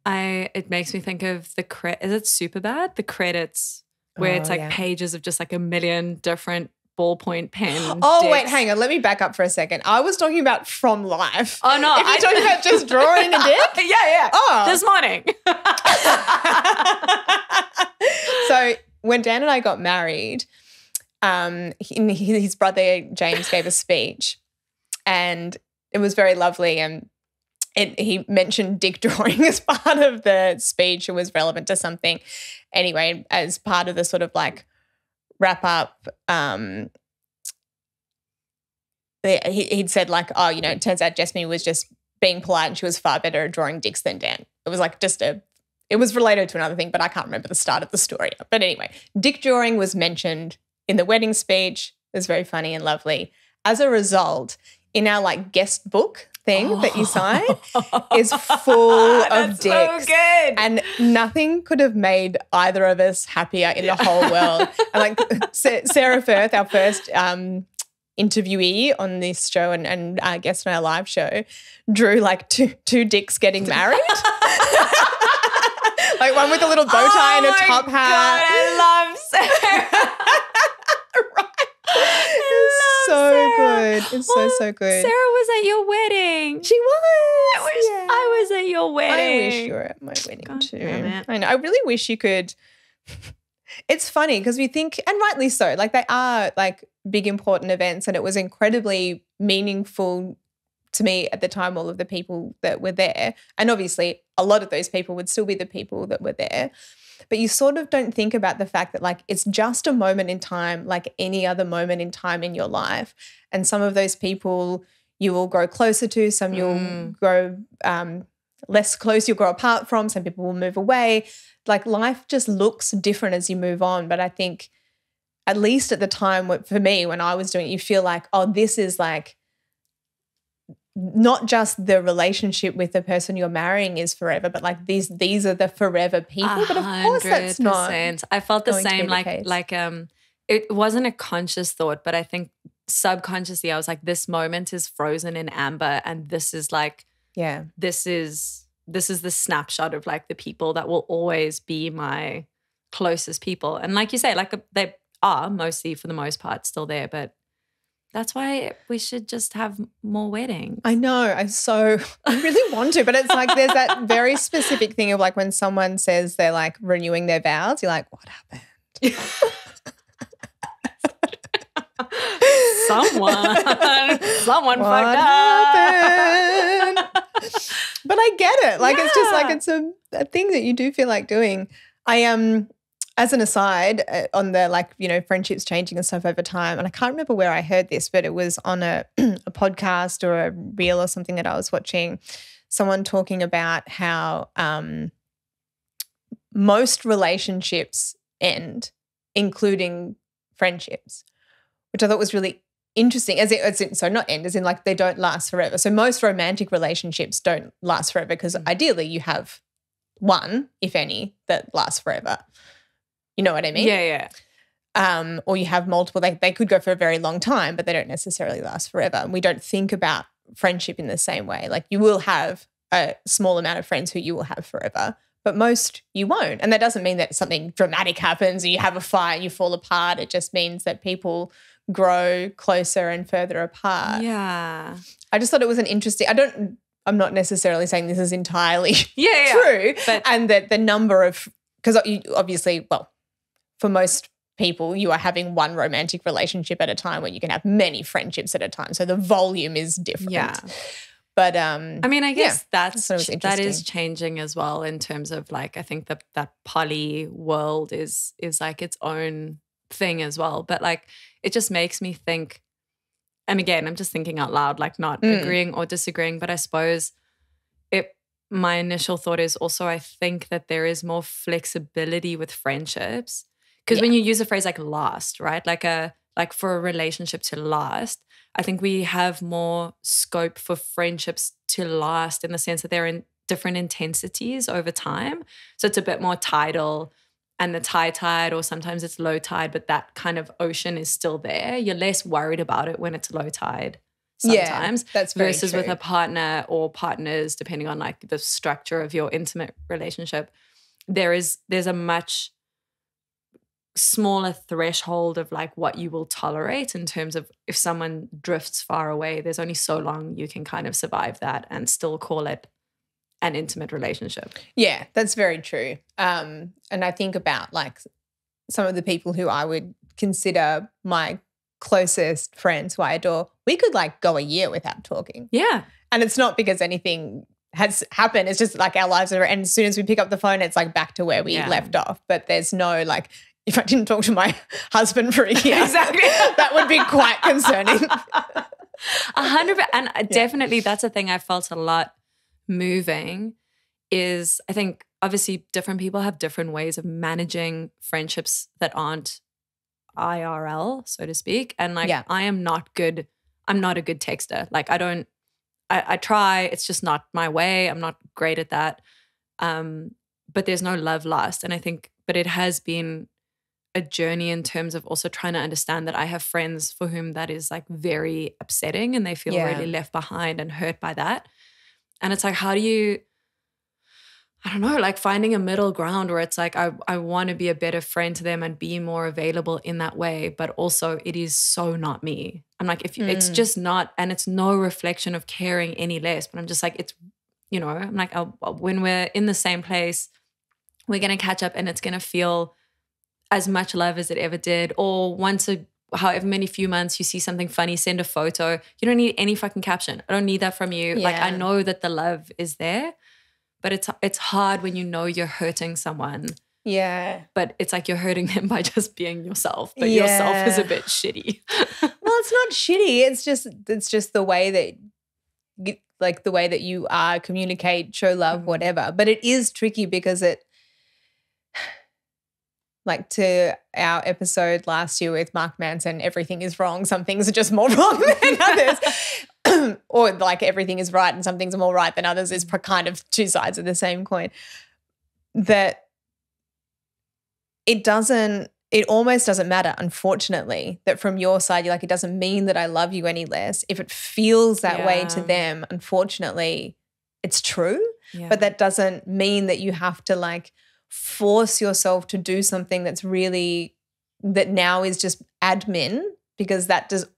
It makes me think of is it Superbad? The credits where it's like pages of just like a million different ballpoint pen. Oh, wait, hang on. Let me back up for a second. I was talking about from life. Oh, no. If you're talking about just drawing a dick? Yeah. Oh. This morning. So when Dan and I got married, his brother James gave a speech and it was very lovely, and he mentioned dick drawing as part of the speech. It was relevant to something. Anyway, as part of the sort of like wrap up, he'd said like, oh, it turns out Jessamine was just being polite and she was far better at drawing dicks than Dan. It was like it was related to another thing, but I can't remember the start of the story. But anyway, dick drawing was mentioned in the wedding speech. It was very funny and lovely. As a result, in our like guest book thing that you sign is full of dicks. So good. And nothing could have made either of us happier in the whole world. And like Sarah Firth, our first interviewee on this show and guest on our live show, drew like two dicks getting married. Like one with a little bow tie and a top hat. God, I love Sarah. Right. It's so good. It's so good. Sarah was at your wedding. She was. I was at your wedding. I wish you were at my wedding too. Damn it. I know. I really wish you could. It's funny because we think, and rightly so, like they are like big important events, and it was incredibly meaningful to me at the time, all of the people that were there. And obviously a lot of those people would still be the people that were there. But you sort of don't think about the fact that like it's just a moment in time like any other moment in time in your life. And some of those people you will grow closer to, some you'll grow less close, you'll grow apart from, some people will move away. Like life just looks different as you move on. But I think at least at the time for me when I was doing it, you feel like, oh, this is like not just the relationship with the person you're marrying is forever, but like these are the forever people. But of course that's not. I felt the same, it wasn't a conscious thought, but I think subconsciously I was like, this moment is frozen in amber, and this is like, this is the snapshot of like the people that will always be my closest people. And like you say, like they are mostly for the most part still there, but that's why we should just have more weddings. I know. I really want to, but it's like there's that very specific thing of like when someone says they're like renewing their vows, you're like, what happened? Someone what fucked happened? Up. But I get it. Like it's just like it's a thing that you do feel like doing. As an aside, on the friendships changing and stuff over time, and I can't remember where I heard this, but it was on a podcast or a reel or something that I was watching, someone talking about how most relationships end, including friendships, which I thought was really interesting. So not end, as in like they don't last forever. So most romantic relationships don't last forever because ideally you have one, if any, that lasts forever. You know what I mean? Yeah. Or you have multiple. They could go for a very long time, but they don't necessarily last forever. And we don't think about friendship in the same way. Like you will have a small amount of friends who you will have forever, but most you won't. And that doesn't mean that something dramatic happens and you have a fight and you fall apart. It just means that people grow closer and further apart. Yeah. I just thought it was an interesting. I'm not necessarily saying this is entirely true, but and that the number of, because obviously, well, for most people, you are having one romantic relationship at a time when you can have many friendships at a time. So the volume is different. Yeah. But I mean, I guess that is changing as well in terms of like I think that poly world is like its own thing as well. But like it just makes me think, and again, I'm just thinking out loud, like not agreeing or disagreeing, but I suppose my initial thought is also I think that there is more flexibility with friendships. Because when you use a phrase like last, right? Like for a relationship to last, I think we have more scope for friendships to last in the sense that they're in different intensities over time. So it's a bit more tidal and the high tide, or sometimes it's low tide, but that kind of ocean is still there. You're less worried about it when it's low tide sometimes, that's very versus true. with a partner or partners, depending on like the structure of your intimate relationship. There's a much smaller threshold of like what you will tolerate in terms of if someone drifts far away, there's only so long you can kind of survive that and still call it an intimate relationship. Yeah, that's very true. And I think about like some of the people who I would consider my closest friends who I adore. We could like go a year without talking. Yeah. And it's not because anything has happened. It's just like our lives are, and as soon as we pick up the phone, it's like back to where we left off. But there's no like, if I didn't talk to my husband for a year, exactly, that would be quite concerning. 100%. And definitely that's a thing I felt a lot moving is I think obviously different people have different ways of managing friendships that aren't IRL, so to speak. And like I am not good. I'm not a good texter. Like I try, it's just not my way. I'm not great at that. But there's no love lost. And I think, but it has been a journey in terms of also trying to understand that I have friends for whom that is like very upsetting and they feel really left behind and hurt by that. And it's like, how do you, I don't know, like finding a middle ground where it's like, I want to be a better friend to them and be more available in that way. But also it is so not me. I'm like, if you, it's just not, and it's no reflection of caring any less, but I'm just like, it's, you know, I'm like, when we're in the same place, we're going to catch up and it's going to feel as much love as it ever did. Or once however many few months you see something funny, send a photo. You don't need any fucking caption. I don't need that from you. Like I know that the love is there, but it's hard when you know you're hurting someone. Yeah. But it's like you're hurting them by just being yourself. But yourself is a bit shitty. Well, it's not shitty. It's just the way that like the way that you are, communicate, show love, whatever. But it is tricky because it, like to our episode last year with Mark Manson, everything is wrong. Some things are just more wrong than others. Or like everything is right and some things are more right than others is kind of two sides of the same coin. That it almost doesn't matter, unfortunately, that from your side, you're like, it doesn't mean that I love you any less. If it feels that way to them, unfortunately, it's true. Yeah. But that doesn't mean that you have to like force yourself to do something that now is just admin because that doesn't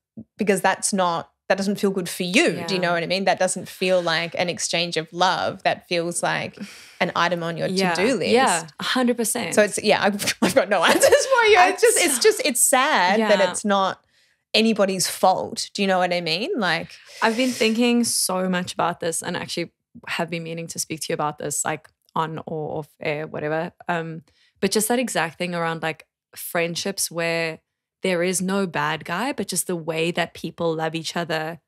feel good for you. Yeah. Do you know what I mean? That doesn't feel like an exchange of love. That feels like an item on your to-do list. Yeah, 100%. So it's I've got no answers for you. It's sad that it's not anybody's fault. Do you know what I mean? Like I've been thinking so much about this and actually have been meaning to speak to you about this, like on or off air, whatever. But just that exact thing around like friendships where there is no bad guy, but just the way that people love each other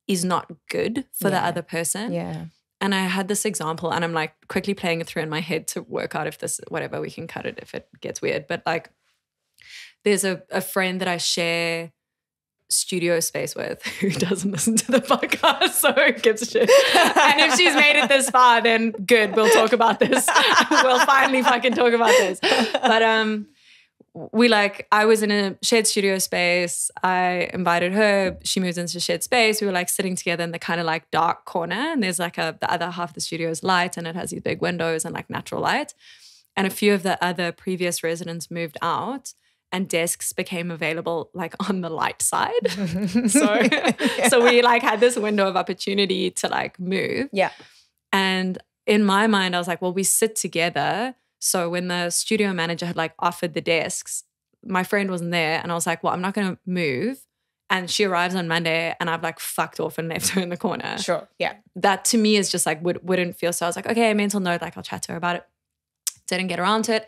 is not good for the other person. Yeah. And I had this example and I'm like quickly playing it through in my head to work out if this, whatever, we can cut it if it gets weird. But like there's a friend that I share studio space with who doesn't listen to the podcast, so who gives a shit. And if she's made it this far, then good, we'll talk about this. We'll finally fucking talk about this. But I was in a shared studio space. I invited her. She moved into a shared space. We were like sitting together in the kind of like dark corner, and there's like the other half of the studio is light, and it has these big windows and like natural light. And a few of the other previous residents moved out, and desks became available like on the light side. So we like had this window of opportunity to like move. Yeah. And in my mind, I was like, well, we sit together. So when the studio manager had like offered the desks, my friend wasn't there. And I was like, well, I'm not going to move. And she arrives on Monday and I've like fucked off and left her in the corner. Sure. Yeah. That to me is just like wouldn't feel. So I was like, okay, mental note, like I'll chat to her about it. Didn't get around to it.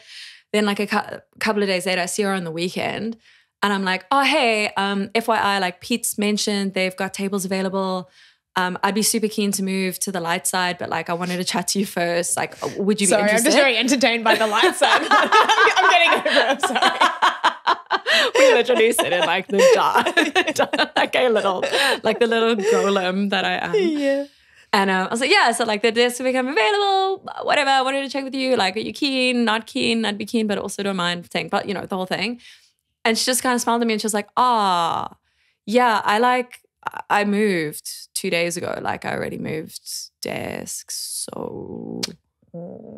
Then like a couple of days later, I see her on the weekend and I'm like, oh, hey, FYI, like Pete's mentioned they've got tables available. I'd be super keen to move to the light side, but like I wanted to chat to you first. Like, would you be Sorry, interested? I'm just very entertained by the light side. I'm getting over it. I'm sorry. We literally sit in like the dark, like the little golem that I am. Yeah. And I was like, yeah, so like the discs become available, whatever. I wanted to check with you. Like, are you keen? Not keen? I'd be keen, but also don't mind saying, but you know, the whole thing. And she just kind of smiled at me and she was like, yeah, I moved 2 days ago. Like I already moved desks. So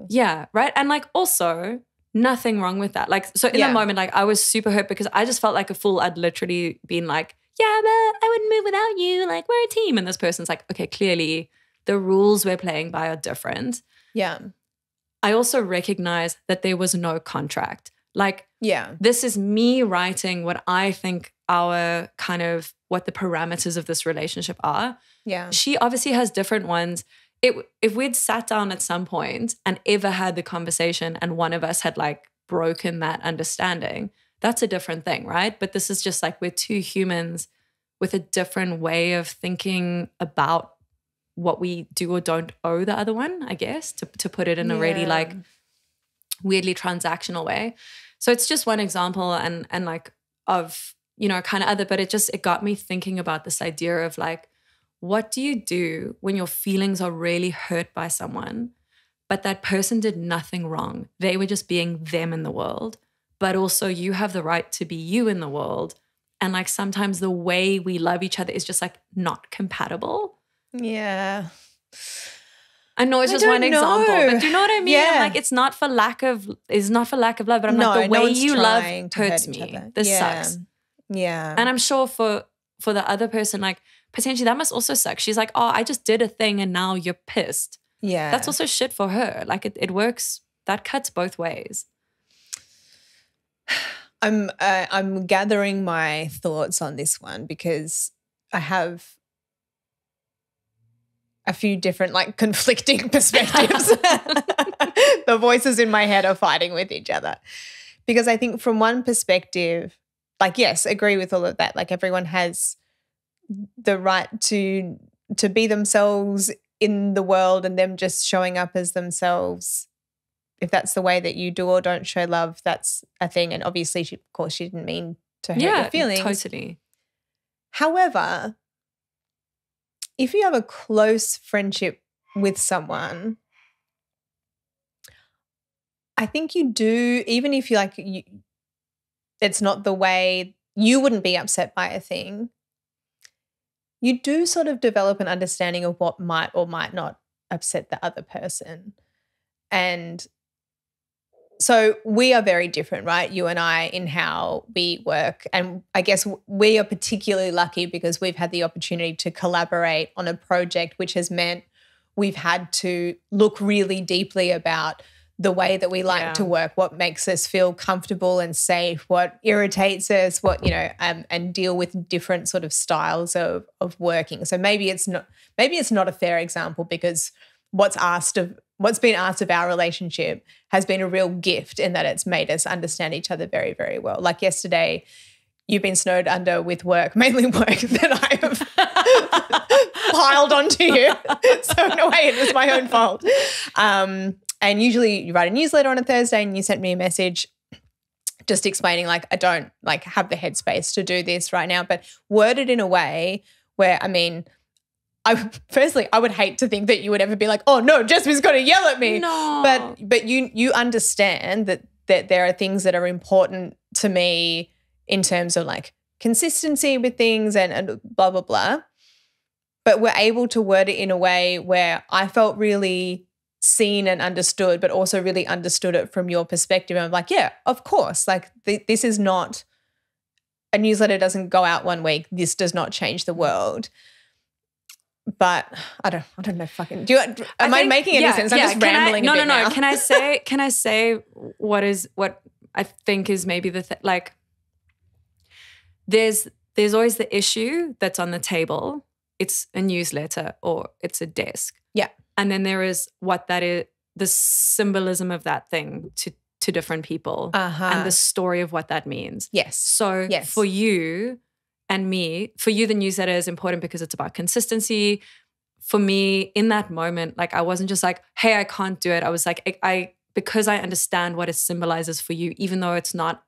yeah, right. And like also nothing wrong with that. Like, so in that moment, like I was super hurt because I just felt like a fool. I'd literally been like, yeah, but I wouldn't move without you. Like we're a team. And this person's like, okay, clearly the rules we're playing by are different. Yeah. I also recognize that there was no contract. Like, yeah, this is me writing what I think our kind of what the parameters of this relationship are. Yeah. She obviously has different ones. If we'd sat down at some point and ever had the conversation and one of us had like broken that understanding, that's a different thing, right? But this is just like we're two humans with a different way of thinking about what we do or don't owe the other one, I guess, to put it in a really like weirdly transactional way. So it's just one example and like of, you know, kind of other, but it got me thinking about this idea of like, what do you do when your feelings are really hurt by someone, but that person did nothing wrong? They were just being them in the world, but also you have the right to be you in the world. And like sometimes the way we love each other is just like not compatible. Yeah. I know it's just one example, but do you know what I mean? Yeah. I'm like, it's not for lack of love, but I'm like, the way you love hurts me. This sucks. Yeah. And I'm sure for the other person, like potentially that must also suck. She's like, oh, I just did a thing and now you're pissed. Yeah. That's also shit for her. Like it works, that cuts both ways. I'm gathering my thoughts on this one because I have a few different like conflicting perspectives. The voices in my head are fighting with each other. Because I think from one perspective, like, yes, agree with all of that. Like everyone has the right to be themselves in the world and them just showing up as themselves. If that's the way that you do or don't show love, that's a thing. And obviously, of course, she didn't mean to hurt your feelings. Totally. However, if you have a close friendship with someone, I think you do, even if you like, it's not the way you wouldn't be upset by a thing, you do sort of develop an understanding of what might or might not upset the other person. And so we are very different, right? You and I in how we work. And I guess we are particularly lucky because we've had the opportunity to collaborate on a project, which has meant we've had to look really deeply about the way that we like to work, what makes us feel comfortable and safe, what irritates us, what, you know, and deal with different sort of styles of working. So maybe it's not a fair example because what's been asked of our relationship has been a real gift in that it's made us understand each other very, very well. Like yesterday, you've been snowed under with work, mainly work that I have piled onto you. So in a way, it was my own fault. And usually you write a newsletter on a Thursday and you sent me a message just explaining like, I don't like have the headspace to do this right now, but worded in a way where, I mean, I would hate to think that you would ever be like, oh no, Jasmine's got to yell at me. No. But you understand that there are things that are important to me in terms of like consistency with things and blah, blah, blah. But we're able to word it in a way where I felt really seen and understood, but also really understood it from your perspective. And I'm like, yeah, of course. Like this is not, a newsletter doesn't go out one week. This does not change the world. But I don't know. Fucking. Am I making any sense? I'm just rambling a bit now. No. Can I say what I think is maybe the like? There's always the issue that's on the table. It's a newsletter or it's a desk. Yeah. And then there is what that is, the symbolism of that thing to different people, and the story of what that means. Yes. So for you and me, for you, the newsletter is important because it's about consistency. for me in that moment, like I wasn't just like, hey, I can't do it. I was like, I because I understand what it symbolizes for you, even though it's not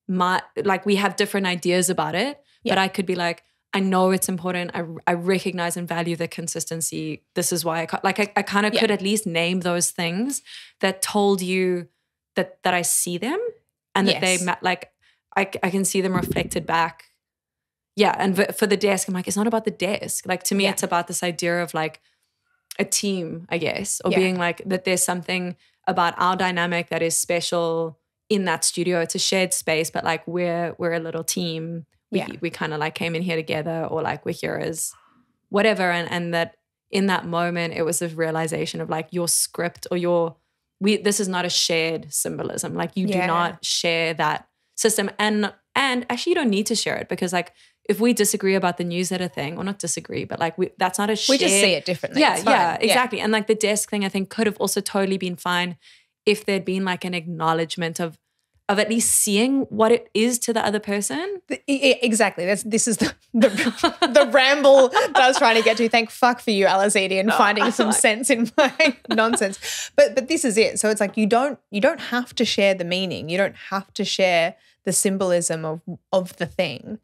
like we have different ideas about it, but I could be like, I know it's important. I recognize and value the consistency. This is why I kind of could at least name those things that told you that I see them and that they like I can see them reflected back. Yeah, and for the desk, I'm like, it's not about the desk. Like to me, it's about this idea of like a team, I guess, or being like that. There's something about our dynamic that is special in that studio. It's a shared space, but like we're a little team. We kind of like came in here together, or like we're here as whatever. And that in that moment, it was a realization of like your script or this is not a shared symbolism. Like you do not share that system. And actually you don't need to share it, because like if we disagree about the newsletter thing, or not disagree, but like that's not a shared. We just see it differently. Yeah, exactly. And like the desk thing I think could have also totally been fine if there'd been like an acknowledgement of at least seeing what it is to the other person. Exactly. This is the ramble that I was trying to get to. Thank fuck for you, Alice Edie, and finding some sense in my nonsense. But this is it. So it's like you don't have to share the meaning. You don't have to share the symbolism of the thing.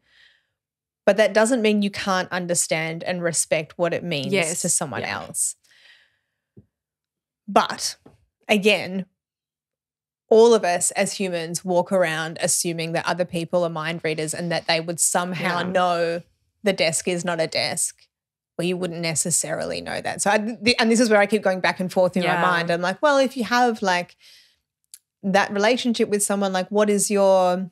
But that doesn't mean you can't understand and respect what it means to someone else. But again, all of us as humans walk around assuming that other people are mind readers and that they would somehow know the desk is not a desk. Well, you wouldn't necessarily know that. So, and this is where I keep going back and forth in my mind. I'm like, well, if you have like that relationship with someone, like what is your,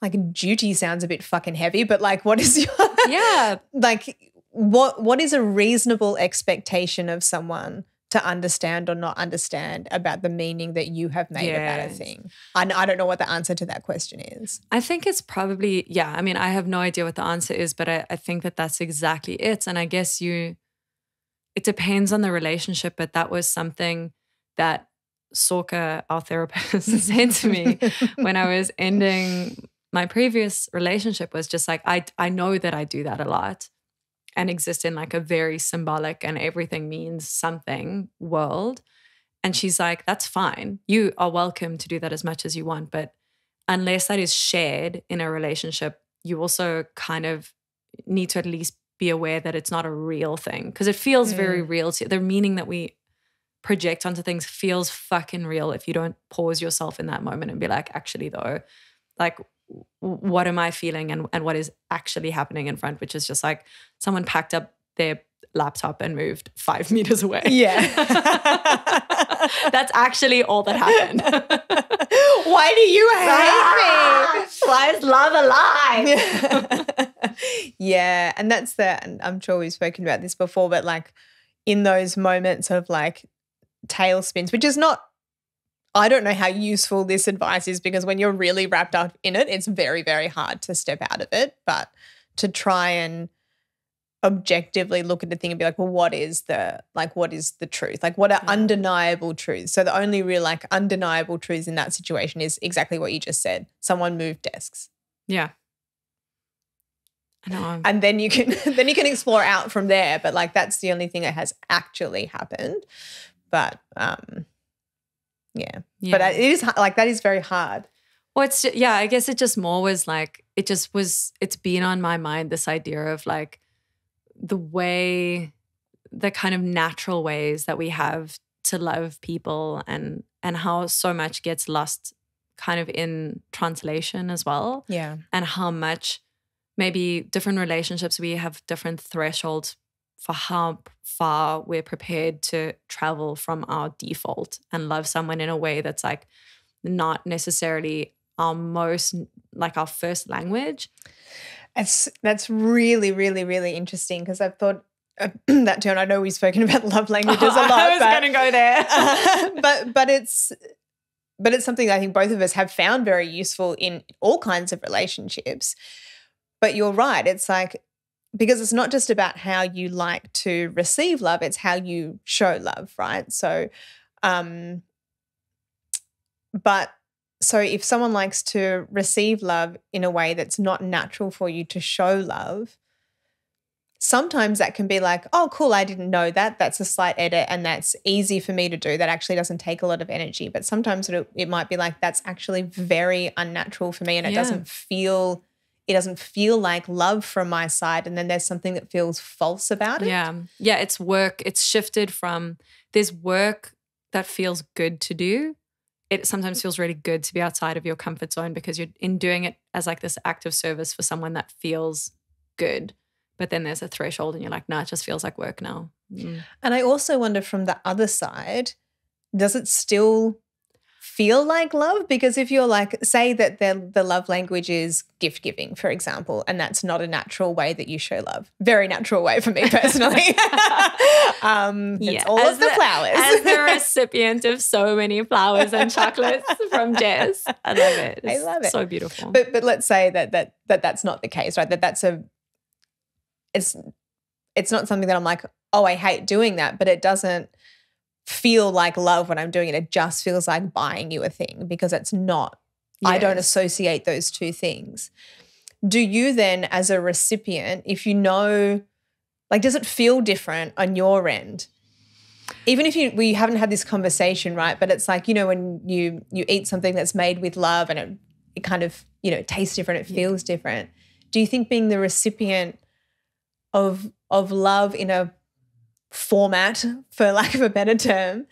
like duty sounds a bit fucking heavy, but like what is your, like what is a reasonable expectation of someone to understand or not understand about the meaning that you have made about a thing? I don't know what the answer to that question is. I think it's probably, I mean, I have no idea what the answer is, but I think that that's exactly it. And I guess it depends on the relationship, but that was something that Sorka, our therapist, said to me when I was ending my previous relationship, was just like, I know that I do that a lot and exist in like a very symbolic and everything means something world. And she's like, that's fine. You are welcome to do that as much as you want. But unless that is shared in a relationship, you also kind of need to at least be aware that it's not a real thing, because it feels very real to you. The meaning that we project onto things feels fucking real if you don't pause yourself in that moment and be like, actually though, like what am I feeling and what is actually happening in front, which is just like someone packed up their laptop and moved 5 meters away. Yeah. That's actually all that happened. Why do you hate me? Why is love alive? Yeah. And and I'm sure we've spoken about this before, but like in those moments of like tailspins, which is not, I don't know how useful this advice is, because when you're really wrapped up in it, it's very, very hard to step out of it. But to try and objectively look at the thing and be like, well, what is the truth? Like what are undeniable truths? So the only real like undeniable truths in that situation is exactly what you just said. Someone moved desks. Yeah. I know. And then you can explore out from there. But like that's the only thing that has actually happened. But but it is like that is very hard. Well, it's I guess it just more was like it's been on my mind, this idea of like the kind of natural ways that we have to love people and how so much gets lost kind of in translation as well. Yeah. And how much maybe different relationships, we have different thresholds for how far we're prepared to travel from our default and love someone in a way that's like not necessarily our first language. That's really, really, really interesting, because I've thought that too, and I know we've spoken about love languages a lot. I was going to go there. But it's something I think both of us have found very useful in all kinds of relationships. But you're right. It's like, because it's not just about how you like to receive love, it's how you show love, right? So, so if someone likes to receive love in a way that's not natural for you to show love, sometimes that can be like, oh, cool, I didn't know that. That's a slight edit and that's easy for me to do. That actually doesn't take a lot of energy. But sometimes it might be like, that's actually very unnatural for me and it doesn't feel like love from my side. And then there's something that feels false about it. Yeah. Yeah, it's work. It's shifted from there's work that feels good to do. It sometimes feels really good to be outside of your comfort zone because you're in doing it as like this act of service for someone that feels good. But then there's a threshold and you're like, no, it just feels like work now. And I also wonder from the other side, does it still feel like love? Because if you're like, say that the love language is gift giving, for example, and that's not a natural way that you show love. Very natural way for me personally. It's all of the flowers. As the recipient of so many flowers and chocolates from Jess. I love it. I love it. So beautiful. But let's say that's not the case, right? It's not something that I'm like, oh, I hate doing that, but it doesn't feel like love when I'm doing it. It just feels like buying you a thing because it's not. Yes. I don't associate those two things. Do you then, as a recipient, if you know, like, does it feel different on your end? Even if we haven't had this conversation, right? But it's like, you know, when you eat something that's made with love and it kind of, you know, tastes different, it feels different. Do you think being the recipient of love in a format, for lack of a better term,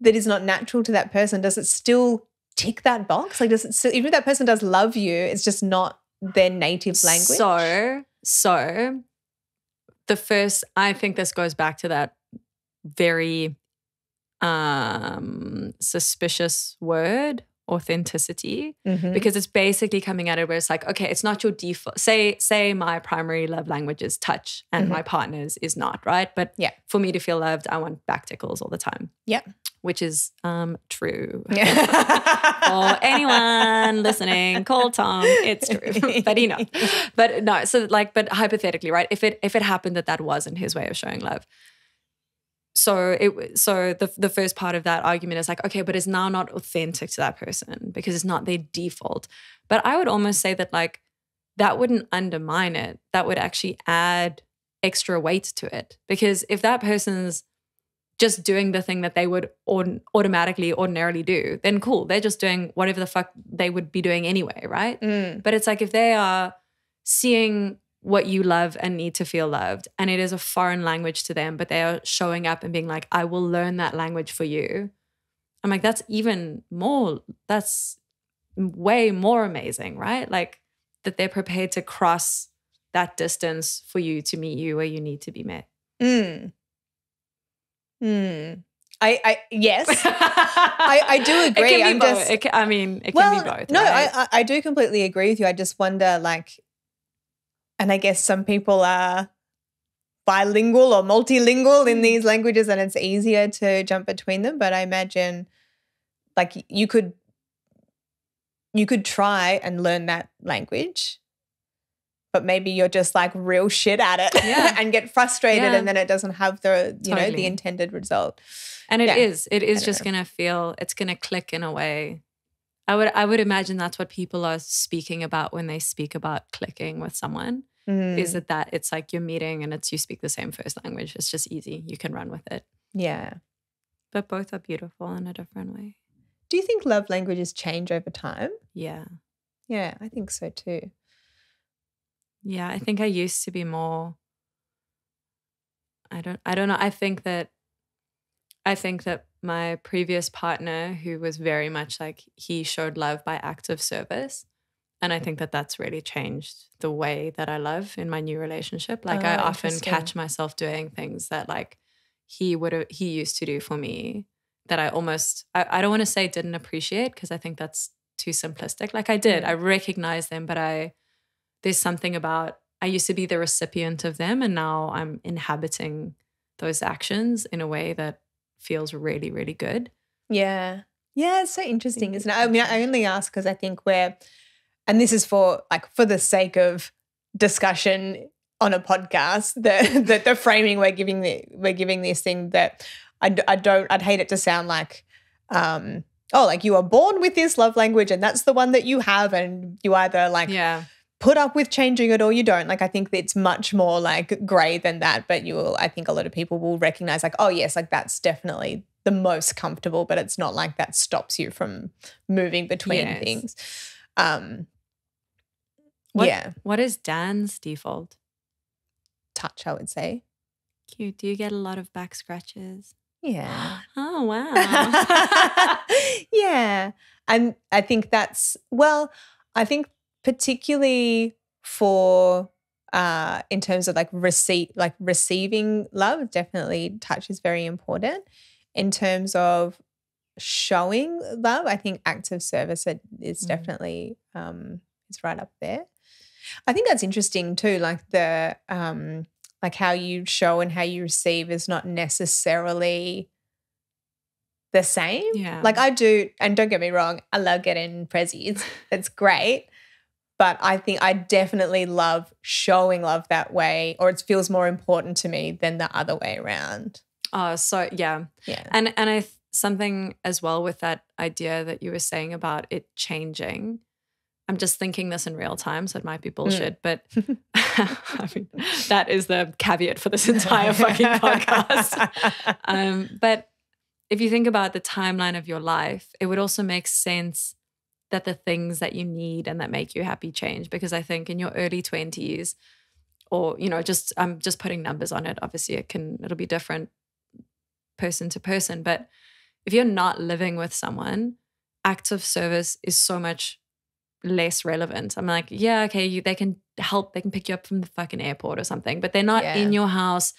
that is not natural to that person, does it still tick that box? Like, does it still, even if that person does love you, it's just not their native language? So the first, I think this goes back to that very suspicious word, authenticity, because it's basically coming at it where it's like, okay, it's not your default. Say my primary love language is touch and my partner's is not, right? But for me to feel loved, I want back tickles all the time. Yeah. Which is true. For anyone listening, call Tom. It's true. But he knows. But no, so like, but hypothetically, right? If it happened that wasn't his way of showing love. So the first part of that argument is like, okay, but it's now not authentic to that person because it's not their default. But I would almost say that like that wouldn't undermine it. That would actually add extra weight to it. Because if that person's just doing the thing that they would ordinarily do, then cool. They're just doing whatever the fuck they would be doing anyway, right? But it's like if they are seeing what you love and need to feel loved, and it is a foreign language to them, but they are showing up and being like, I will learn that language for you. I'm like, that's way more amazing, right? Like that they're prepared to cross that distance for you to meet you where you need to be met. I yes, I do agree. It can be both. No, right? I do completely agree with you. I just wonder, like, and I guess some people are bilingual or multilingual in these languages and it's easier to jump between them. But I imagine like you could try and learn that language, but maybe you're just like real shit at it and get frustrated and then it doesn't have the, you know, the intended result. And it is just going to feel, it's going to click in a way. I would imagine that's what people are speaking about when they speak about clicking with someone. Is that it's like you're meeting and it's you speak the same first language. It's just easy. You can run with it. Yeah. But both are beautiful in a different way. Do you think love languages change over time? Yeah. Yeah, I think so too. Yeah, I think I used to be more, I don't know. I think that my previous partner, who was very much like he showed love by acts of service. And I think that that's really changed the way that I love in my new relationship. Like I often catch myself doing things that like he used to do for me that I almost, I don't want to say didn't appreciate because I think that's too simplistic. Like I did, I recognize them, but there's something about, I used to be the recipient of them and now I'm inhabiting those actions in a way that feels really, really good. Yeah. Yeah, it's so interesting, isn't it? I mean, I only ask because I think and this is for the sake of discussion on a podcast, the framing we're giving this thing that I'd hate it to sound like, like you are born with this love language and that's the one that you have and you either like put up with changing it or you don't. Like I think it's much more like grey than that, but I think a lot of people will recognize like, oh yes, like that's definitely the most comfortable, but it's not like that stops you from moving between things. What is Dan's default? Touch, I would say. Cute. Do you get a lot of back scratches? Yeah. Oh, wow. Yeah. And I think I think particularly for in terms of like receiving love, definitely touch is very important. In terms of showing love, I think acts of service is definitely is right up there. I think that's interesting too, like the like how you show and how you receive is not necessarily the same. Yeah. Like I do, and don't get me wrong, I love getting prezzies. It's great. But I think I definitely love showing love that way, or it feels more important to me than the other way around. Oh, so yeah. Yeah. And something as well with that idea that you were saying about it changing. I'm just thinking this in real time, so it might be bullshit, but I mean, that is the caveat for this entire fucking podcast. But if you think about the timeline of your life, it would also make sense that the things that you need and that make you happy change. Because I think in your early 20s, or, you know, I'm just putting numbers on it. Obviously, it'll be different person to person. But if you're not living with someone, acts of service is so much less relevant. I'm like, yeah, okay, they can help, they can pick you up from the fucking airport or something, but they're not in your house.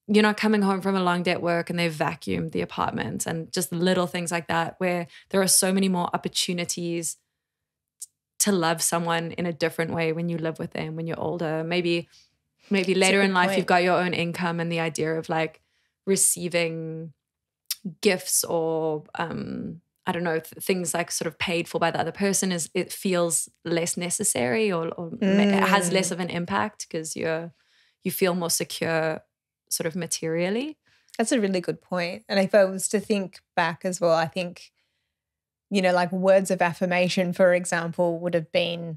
You're not coming home from a long day at work and they've vacuumed the apartment, and just little things like that, where there are so many more opportunities to love someone in a different way when you live with them when you're older. Maybe later in life, you've got your own income, and the idea of like receiving gifts or I don't know, things like sort of paid for by the other person it feels less necessary or it has less of an impact because you feel more secure sort of materially. That's a really good point. And if I was to think back as well, I think, you know, like words of affirmation, for example, would have been,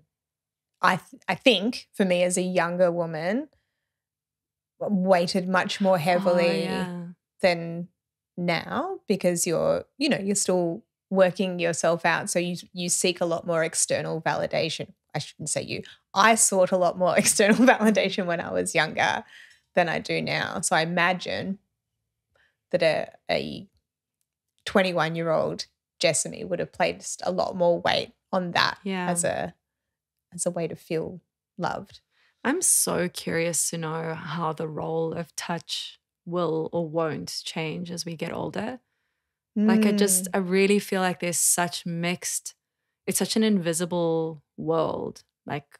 I think for me as a younger woman, weighted much more heavily than now, because you're still working yourself out. So you seek a lot more external validation. I shouldn't say I sought a lot more external validation when I was younger than I do now. So I imagine that a 21-year-old Jessamy would have placed a lot more weight on that as a way to feel loved. I'm so curious to know how the role of touch will or won't change as we get older. Like I really feel like there's such mixed, it's such an invisible world, like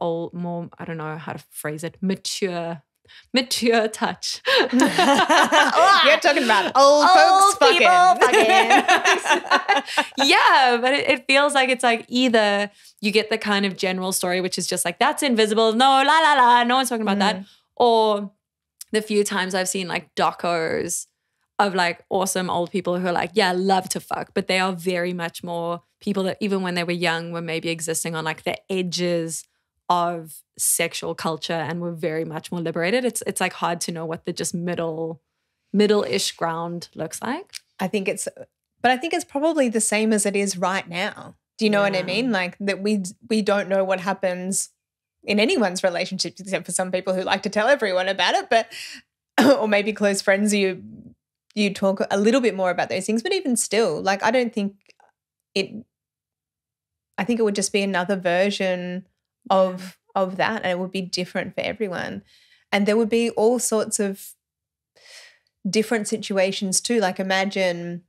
more, I don't know how to phrase it, mature touch. You're talking about old folks fucking. Yeah, but it feels like it's like either you get the kind of general story, which is just like, that's invisible, no, la, la, la, no one's talking about that. Or the few times I've seen like docos of like awesome old people who are like, yeah, love to fuck, but they are very much more people that even when they were young were maybe existing on like the edges of sexual culture and were very much more liberated. It's like hard to know what the just middle-ish ground looks like. I think it's probably the same as it is right now. Do you know what I mean? Like that we don't know what happens in anyone's relationships except for some people who like to tell everyone about it, but or maybe close friends you talk a little bit more about those things, but even still, like I think it would just be another version of that, and it would be different for everyone. And there would be all sorts of different situations too. Like imagine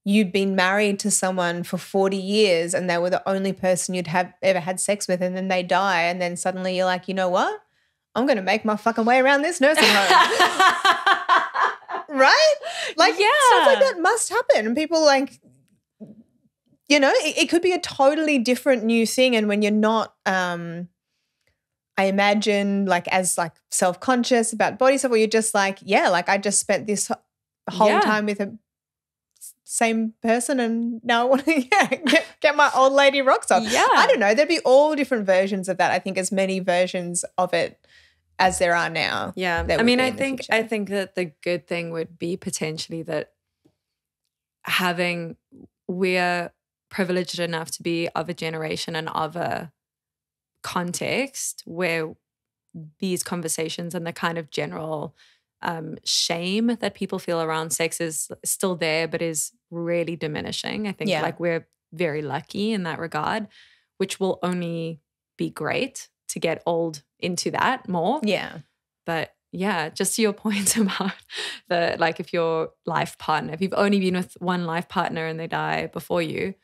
you'd been married to someone for 40 years and they were the only person you'd have ever had sex with, and then they die, and then suddenly you're like, you know what? I'm going to make my fucking way around this nursing home. Right? Like stuff like that must happen. And people like, you know, it could be a totally different new thing. And when you're not, I imagine like as like self-conscious about body stuff, or you're just like, yeah, like I just spent this whole time with same person and now I want to get my old lady rocks off. Yeah. I don't know. There'd be all different versions of that. I think as many versions of it as there are now. Yeah. I mean, I think that the good thing would be potentially that we're privileged enough to be of a generation and of a context where these conversations and the kind of general shame that people feel around sex is still there, but is really diminishing. I think like we're very lucky in that regard, which will only be great to get old into that more. Yeah. But yeah, just to your point about if your life partner, if you've only been with one life partner and they die before you,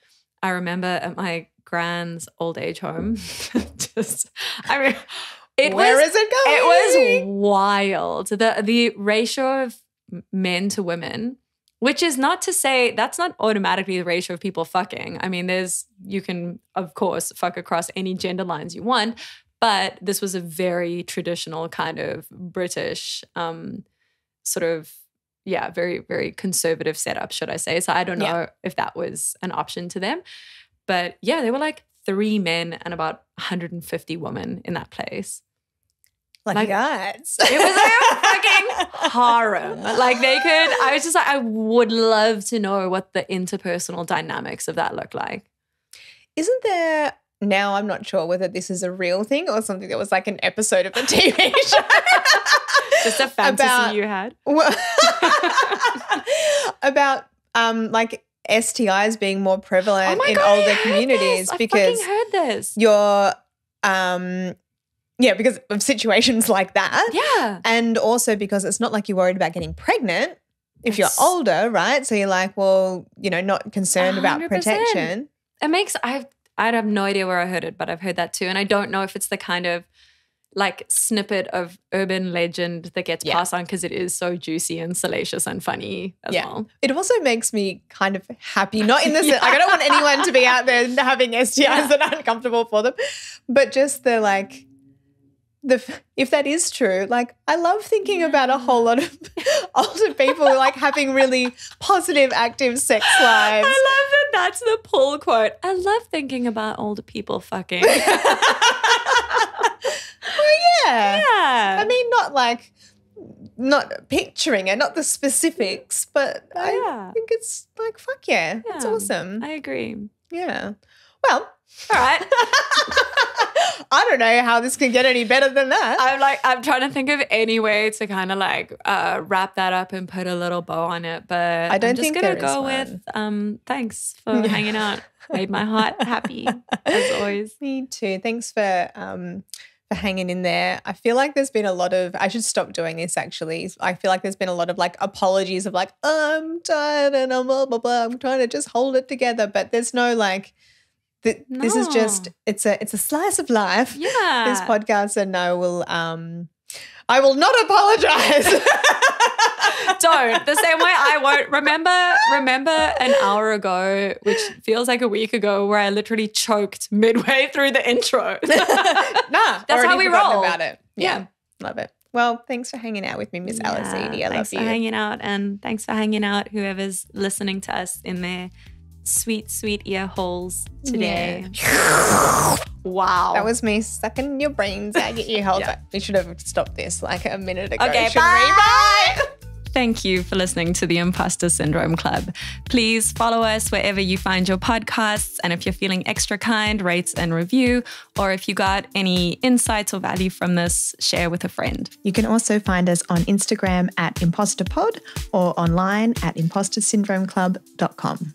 I remember at my grand's old age home, Where is it going? It was wild. The ratio of men to women, which is not to say that's not automatically the ratio of people fucking. I mean, you can, of course, fuck across any gender lines you want, but this was a very traditional kind of British very, very conservative setup, should I say. So I don't know if that was an option to them. But yeah, there were like 3 men and about 150 women in that place. Like guys. It was like a fucking harem. I was just like, I would love to know what the interpersonal dynamics of that look like. Isn't there, now I'm not sure whether this is a real thing or something that was like an episode of a TV show. Just a fantasy you had. About like STIs being more prevalent in older communities because I fucking heard this. You're because of situations like that. Yeah. And also because it's not like you're worried about getting pregnant if you're older, right? So you're like, well, not concerned 100%. About protection. I'd have no idea where I heard it, but I've heard that too. And I don't know if it's the kind of like snippet of urban legend that gets passed on because it is so juicy and salacious and funny as well. It also makes me kind of happy, not in the sense, like I don't want anyone to be out there having STIs that are uncomfortable for them, but just if that is true, like I love thinking about a whole lot of older people like having really positive, active sex lives. I love that that's the pull quote. I love thinking about older people fucking. Well, yeah. I mean, not picturing it, not the specifics, but I think it's like, fuck yeah. It's awesome. I agree. Yeah. Well, all right. I don't know how this can get any better than that. I'm trying to think of any way to kind of wrap that up and put a little bow on it. But I'm just going to go with thanks for hanging out. Made my heart happy as always. Me too. Thanks for hanging in there. I feel like there's been a lot of, I should stop doing this actually. I feel like there's been a lot of apologies of I'm tired and I'm blah, blah, blah. I'm trying to just hold it together. But there's no this is just, it's a slice of life. Yeah. This podcast, and I will not apologize. Don't. The same way I won't. Remember an hour ago, which feels like a week ago, where I literally choked midway through the intro. That's how we roll about it. Yeah. Love it. Well, thanks for hanging out with me, Miss Alice Eady. I love you. Thanks for hanging out, and thanks for hanging out whoever's listening to us in their sweet, sweet ear holes today. Yeah. Wow. That was me sucking your brains out your ear holes. We should have stopped this like a minute ago. Okay, bye. Thank you for listening to the Imposter Syndrome Club. Please follow us wherever you find your podcasts. And if you're feeling extra kind, rate and review. Or if you got any insights or value from this, share with a friend. You can also find us on Instagram @ImposterPod or online at impostersyndromeclub.com.